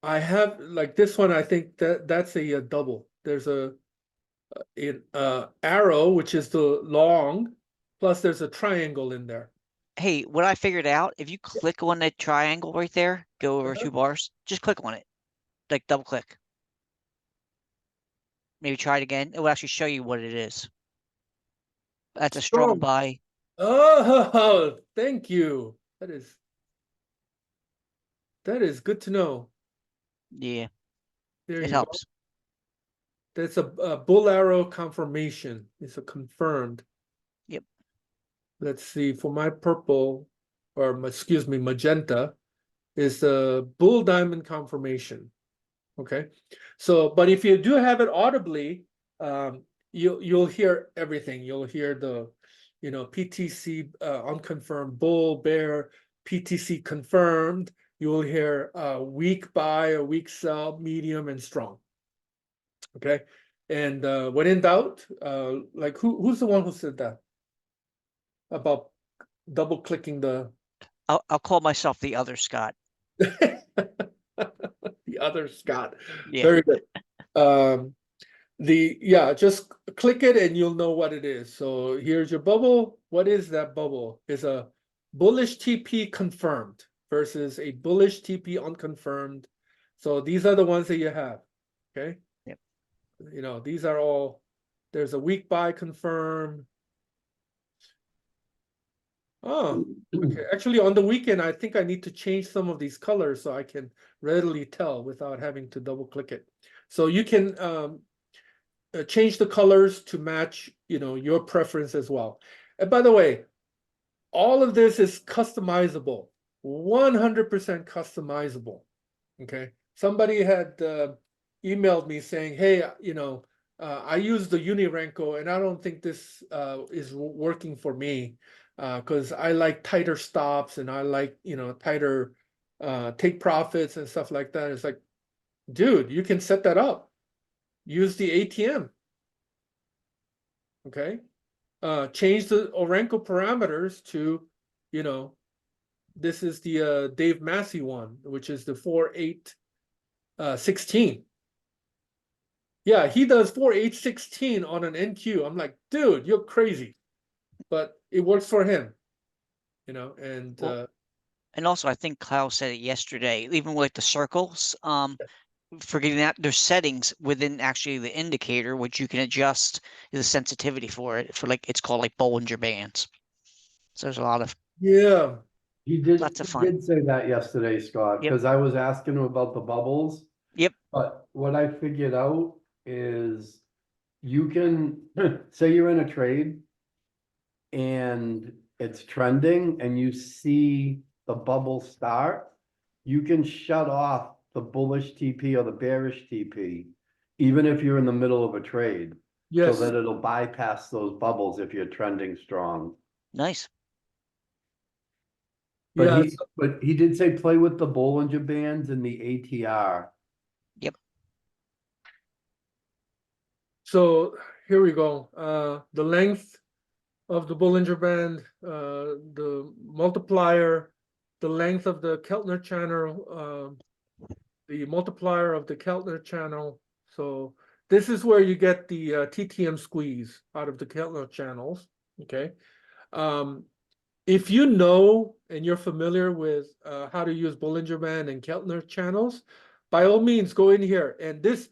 S1: have like this one. I think that's a double. There's a arrow, which is the long, plus there's a triangle in there.
S5: Hey, what I figured out, if you click on that triangle right there, go over
S1: Uh-huh.
S5: 2 bars, just click on it. Like double click. Maybe try it again. It will actually show you what it is. That's a strong buy.
S1: Oh, thank you. That is good to know.
S5: Yeah,
S1: There
S5: it
S1: you go.
S5: helps.
S1: That's a bull arrow confirmation. It's a confirmed.
S5: Yep.
S1: Let's see, for my purple, or excuse me, magenta, is the bull diamond confirmation. Okay. So, but if you do have it audibly, you'll hear everything. You'll hear the, PTC unconfirmed, bull, bear, PTC confirmed. You will hear weak buy, a weak sell, medium, and strong. Okay. And when in doubt, like who's the one who said that about double clicking the
S5: I'll call myself the other Scott.
S1: the other Scott?
S5: Yeah.
S1: Very good. Just click it and you'll know what it is. So here's your bubble. What is that bubble? It's a bullish TP confirmed versus a bullish TP unconfirmed. So these are the ones that you have. Okay.
S5: Yep.
S1: These are all, there's a weak buy confirmed. Oh, okay. Actually, on the weekend, I think I need to change some of these colors so I can readily tell without having to double click it. So you can change the colors to match, your preference as well. And by the way, all of this is customizable, 100% customizable. Okay. Somebody had emailed me saying, hey, I use the Unirenko and I don't think this is working for me because I like tighter stops and I like, tighter take profits and stuff like that. It's like, dude, you can set that up. Use the ATM. Okay. Change the Orenco parameters to, this is the Dave Massey one, which is the 4-8-16. Yeah, he does 4-8-16 on an NQ. I'm like, dude, you're crazy. But it works for him, and
S5: Well, and also, I think Kyle said it yesterday, even with the circles, forgetting that there's settings within actually the indicator, which you can adjust the sensitivity for it, it's called like Bollinger Bands. So there's a lot of,
S1: yeah.
S7: He did,
S5: Lots of
S7: he
S5: fun.
S7: did say that yesterday, Scott,
S5: Yep.
S7: because I was asking him about the bubbles.
S5: Yep.
S7: But what I figured out is you can, say you're in a trade and it's trending and you see the bubble start, you can shut off the bullish TP or the bearish TP, even if you're in the middle of a trade. So
S1: Yes.
S7: that it'll bypass those bubbles if you're trending strong.
S5: Nice.
S7: But
S1: Yeah.
S7: he did say play with the Bollinger Bands and the ATR.
S5: Yep.
S1: So here we go. The length of the Bollinger Band, the multiplier, the length of the Keltner channel, the multiplier of the Keltner channel. So this is where you get the TTM squeeze out of the Keltner channels. Okay. If you know and you're familiar with how to use Bollinger Band and Keltner channels, by all means go in here. And this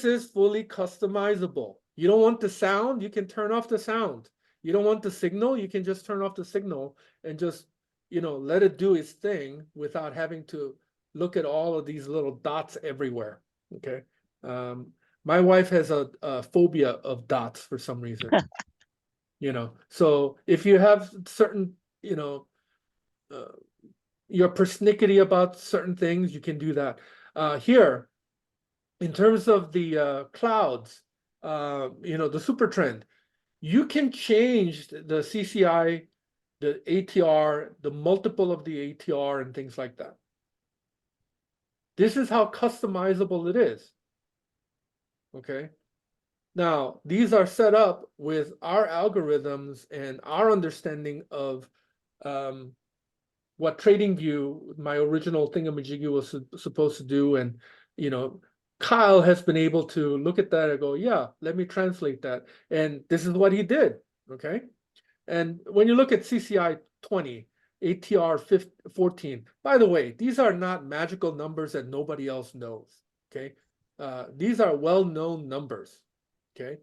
S1: is fully customizable. You don't want the sound, you can turn off the sound. You don't want the signal, you can just turn off the signal and just, let it do its thing without having to look at all of these little dots everywhere. Okay. My wife has a phobia of dots for some reason. So if you have certain, you're persnickety about certain things, you can do that. Here, in terms of the clouds, the super trend, you can change the CCI, the ATR, the multiple of the ATR and things like that. This is how customizable it is. Okay. Now, these are set up with our algorithms and our understanding of what TradingView, my original thingamajiggy, was supposed to do. And, you know, Kyle has been able to look at that and go, yeah, let me translate that. And this is what he did, okay? And when you look at CCI 20, ATR 14, by the way, these are not magical numbers that nobody else knows, okay? These are well-known numbers, okay?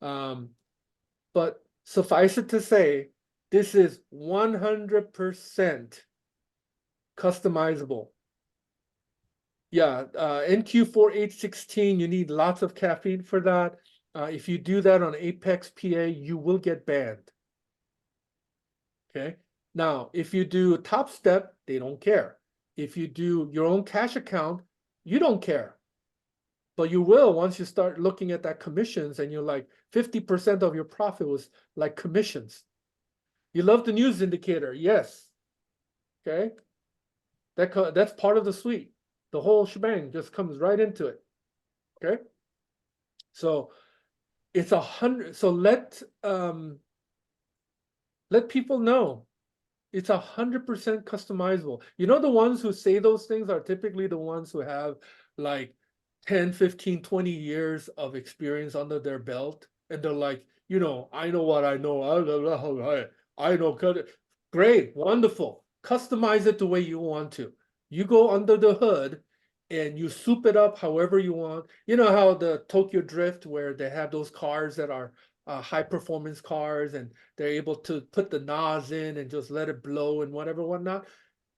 S1: But suffice it to say, this is 100% customizable. Yeah, NQ4816, you need lots of caffeine for that. If you do that on Apex PA, you will get banned. Okay. Now, if you do TopStep, they don't care. If you do your own cash account, you don't care. But you will once you start looking at that commissions and you're like 50% of your profit was like commissions. You love the news indicator, yes. Okay. That's part of the suite. The whole shebang just comes right into it. Okay. So it's 100. So let people know it's 100% customizable. You know, the ones who say those things are typically the ones who have like 10, 15, 20 years of experience under their belt. And they're like, you know, I know what I know. I know. Great, wonderful. Customize it the way you want to. You go under the hood and you soup it up however you want. You know how the Tokyo Drift, where they have those cars that are high performance cars and they're able to put the NOS in and just let it blow and whatever, whatnot.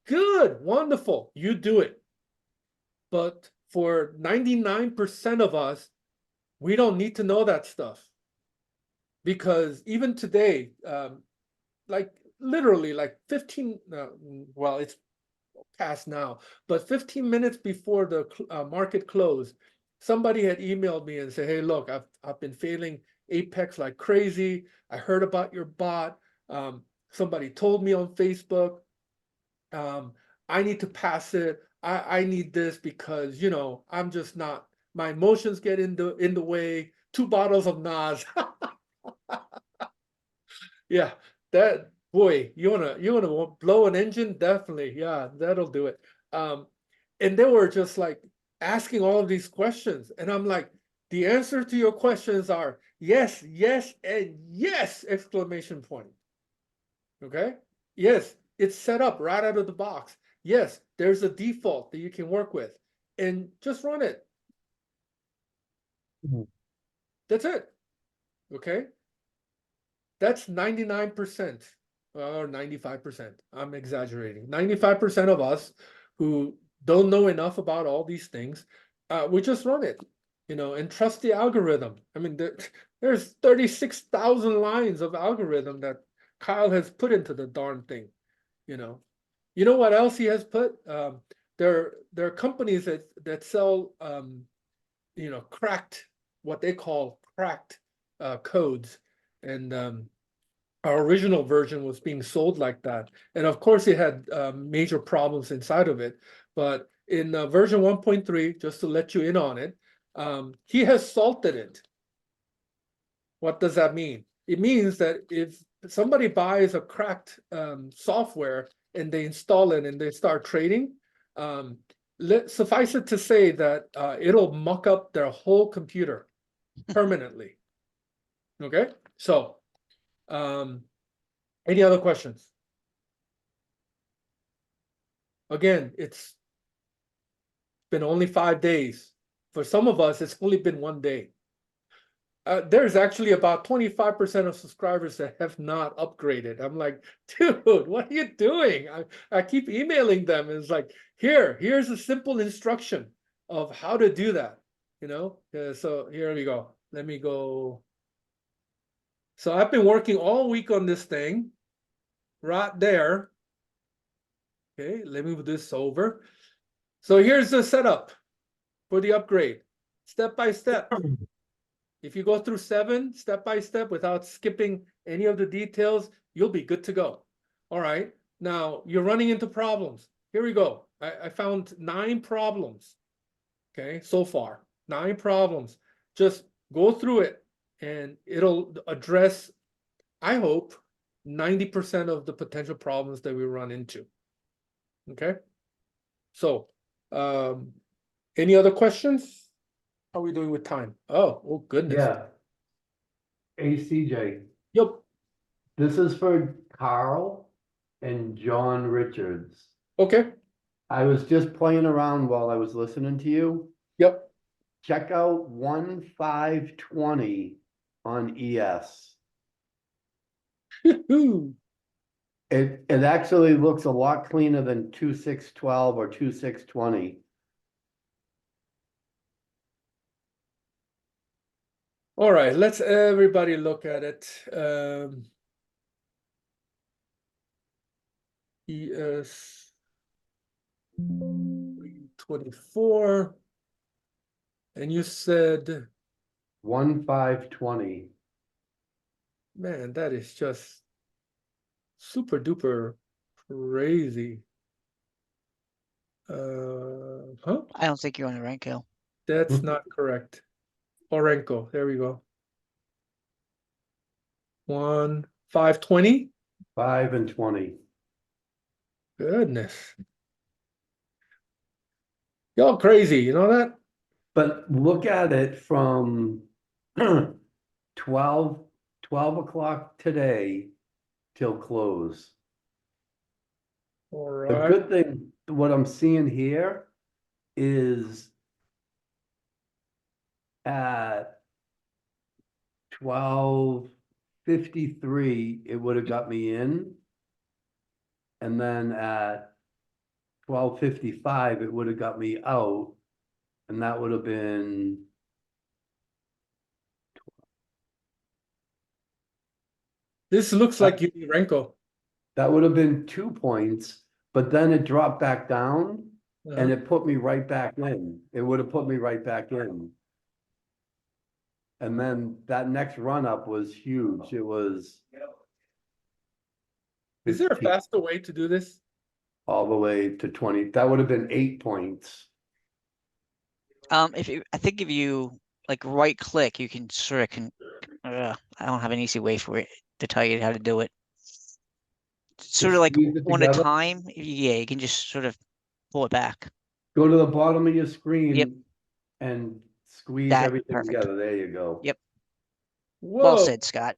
S1: Good, wonderful, you do it. But for 99% of us, we don't need to know that stuff. Because even today, like literally like 15, well, it's past now, but 15 minutes before the market closed, somebody had emailed me and said, hey, look, I've been failing Apex like crazy. I heard about your bot. Somebody told me on Facebook. I need to pass it. I need this because, you know, I'm just not, my emotions get in the way. 2 bottles of NOS. Yeah, that, boy, you wanna blow an engine? Definitely, yeah, that'll do it. And they were just like asking all of these questions, and I'm like, the answer to your questions are yes, yes, and yes! Exclamation point. Okay, yes, it's set up right out of the box. Yes, there's a default that you can work with, and just run it. That's it. Okay. That's 99% or 95%. I'm exaggerating. 95% of us who don't know enough about all these things, we just run it, you know, and trust the algorithm. I mean, there's 36,000 lines of algorithm that Kyle has put into the darn thing, you know. You know what else he has put? There are companies that sell, you know, what they call cracked codes. And our original version was being sold like that. And of course, it had major problems inside of it. But in version 1.3, just to let you in on it, he has salted it. What does that mean? It means that if somebody buys a cracked software and they install it and they start trading, suffice it to say that it'll muck up their whole computer permanently. Okay, so any other questions? Again, it's been only 5 days. For some of us, it's only been 1 day. There's actually about 25% of subscribers that have not upgraded. I'm like, dude, what are you doing? I keep emailing them. And it's like, here's a simple instruction of how to do that, you know? So here we go. Let me go. So I've been working all week on this thing right there. Okay, let me move this over. So here's the setup for the upgrade, step by step. If you go through 7 step by step without skipping any of the details, you'll be good to go. All right, now you're running into problems. Here we go. I found 9 problems. Okay, so far, 9 problems. Just go through it. and it'll address, I hope, 90% of the potential problems that we run into. Okay? So, any other questions? How are we doing with time? Oh goodness.
S7: Yeah. Hey, CJ,
S1: Yep.
S7: this is for Carl and John Richards.
S1: Okay.
S7: I was just playing around while I was listening to you.
S1: Yep.
S7: Check out 1520 on ES.
S1: Woo-hoo.
S7: It actually looks a lot cleaner than 2612 or 2620.
S1: All right, let's everybody look at it. ES 24, and you said,
S7: 1520.
S1: man, that is just super duper crazy. Huh?
S5: I don't think you're on the Renko.
S1: That's not correct. Orenco, there we go. 1520.
S7: 5 and 20.
S1: Goodness. Y'all crazy, you know that?
S7: But look at it from 12 o'clock today till close.
S1: All
S7: The
S1: right.
S7: good thing, what I'm seeing here is at 12:53, it would have got me in. And then at 12:55, it would have got me out. And that would have been
S1: This looks like Renko.
S7: that would have been 2 points, but then it dropped back down and it put me right back in. It would have put me right back in. And then that next run up was huge. It was
S1: Is there a
S7: 15
S1: faster way to do this?
S7: all the way to 20. That would have been 8 points.
S5: I think if you like right click, you can sort of I don't have an easy way for it to tell you how to do it. Sort of like
S7: squeeze it
S5: on a
S7: together?
S5: time, yeah, you can just sort of pull it back.
S7: Go to the bottom of your screen.
S5: Yep.
S7: And squeeze
S5: That,
S7: everything
S5: perfect.
S7: together. There you go.
S5: Yep.
S1: Whoa.
S5: Well said, Scott.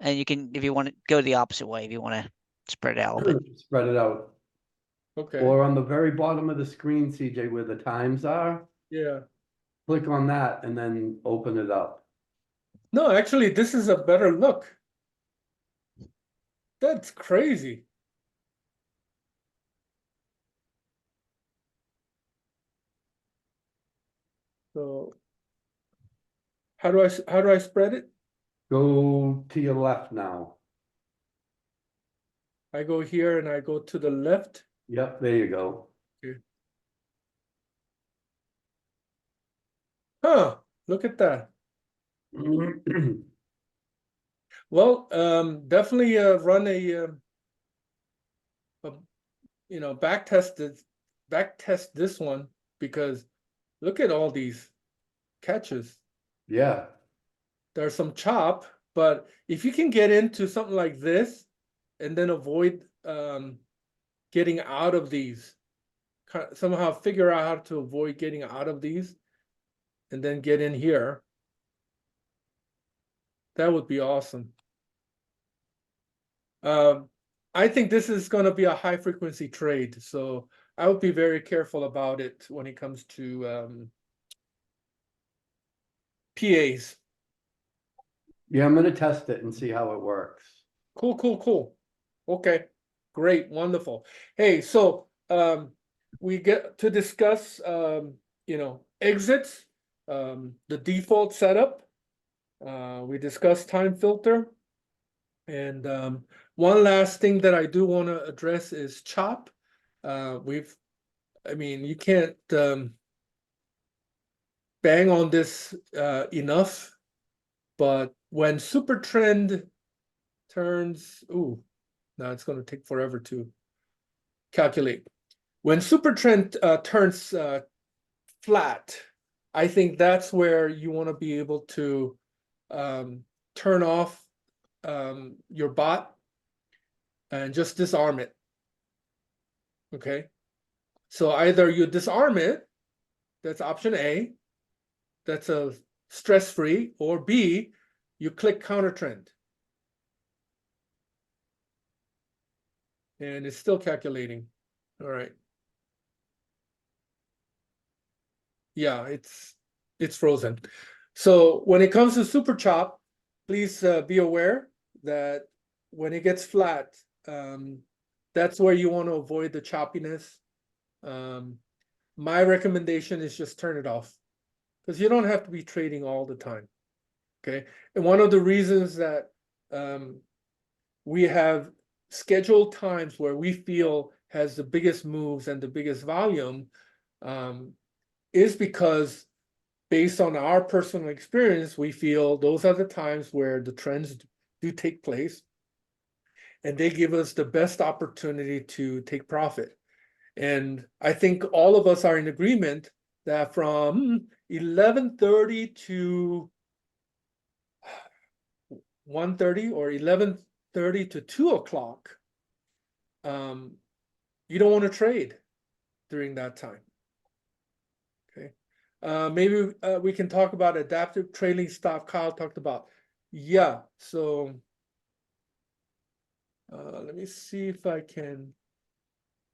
S5: And you can, if you want to go the opposite way, if you want to spread it out a little bit.
S7: Spread it out.
S1: Okay.
S7: Or on the very bottom of the screen, CJ, where the times are,
S1: Yeah.
S7: click on that and then open it up.
S1: No, actually, this is a better look. That's crazy. So how do I spread it?
S7: Go to your left now.
S1: I go here and I go to the left.
S7: Yep, there you go.
S1: Huh, look at that. Well, definitely run a back test this one, because look at all these catches.
S7: Yeah,
S1: There's some chop, but if you can get into something like this and then avoid getting out of these, somehow figure out how to avoid getting out of these and then get in here, that would be awesome. I think this is going to be a high frequency trade, so I would be very careful about it when it comes to PAs.
S7: yeah, I'm gonna test it and see how it works.
S1: Cool. Okay, great, wonderful. Hey, so we get to discuss exits, the default setup. We discussed time filter, and one last thing that I do want to address is chop. You can't bang on this enough, but when super trend turns, now it's going to take forever to calculate. When super trend turns flat, I think that's where you want to be able to turn off your bot and just disarm it. Okay, so either you disarm it, that's option A, that's a stress-free, or B, you click counter trend. And it's still calculating. All right. Yeah, it's frozen. So when it comes to super chop, please be aware that when it gets flat, that's where you want to avoid the choppiness. My recommendation is just turn it off, because you don't have to be trading all the time. Okay, and one of the reasons that we have scheduled times where we feel has the biggest moves and the biggest volume is because, based on our personal experience, we feel those are the times where the trends do take place, and they give us the best opportunity to take profit. And I think all of us are in agreement that from 11:30 to 1:30 or 11:30 to 2 o'clock, you don't want to trade during that time. Okay, maybe we can talk about adaptive trailing stop. Kyle talked about. Yeah, so let me see if I can.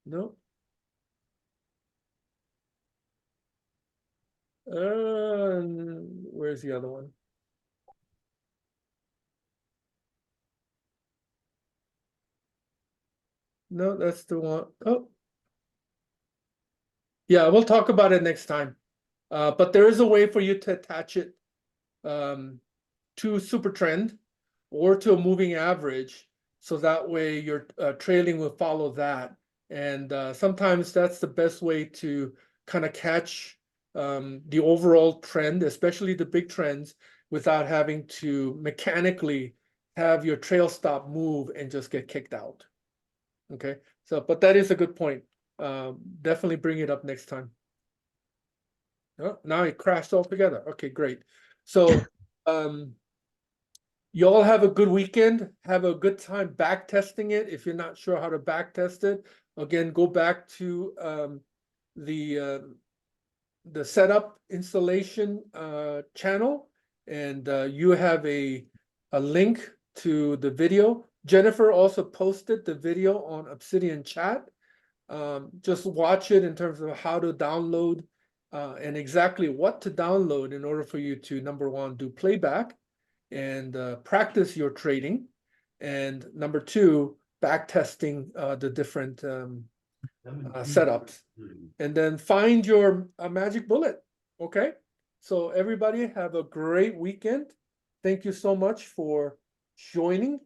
S1: No. Where's the other one? No, that's the one. Oh, yeah, we'll talk about it next time. But there is a way for you to attach it to super trend or to a moving average, so that way your trailing will follow that. And sometimes that's the best way to kind of catch the overall trend, especially the big trends, without having to mechanically have your trail stop move and just get kicked out. Okay, so but that is a good point. Definitely bring it up next time. Oh, now it crashed altogether. Okay, great. So you all have a good weekend. Have a good time back testing it. If you're not sure how to back test it, again, go back to the setup installation channel, and you have a link to the video. Jennifer also posted the video on Obsidian chat. Just watch it in terms of how to download and exactly what to download in order for you to, number one, do playback and practice your trading, and number two, back testing the different setups, and then find your magic bullet. Okay, so everybody have a great weekend. Thank you so much for joining,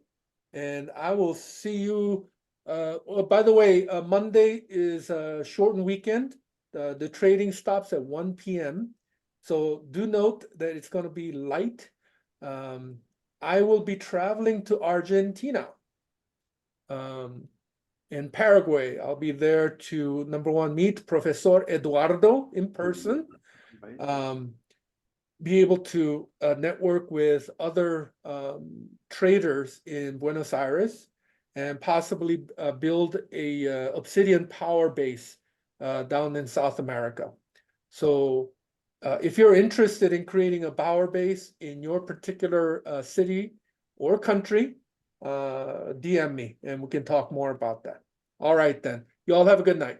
S1: and I will see you. Oh, by the way, Monday is a shortened weekend. The trading stops at 1 p.m. So do note that it's going to be light. I will be traveling to Argentina. In Paraguay, I'll be there to, number one, meet Professor Eduardo in person, be able to network with other traders in Buenos Aires, and possibly build a Obsidian power base down in South America. So if you're interested in creating a power base in your particular city or country, DM me and we can talk more about that. All right, then. You all have a good night.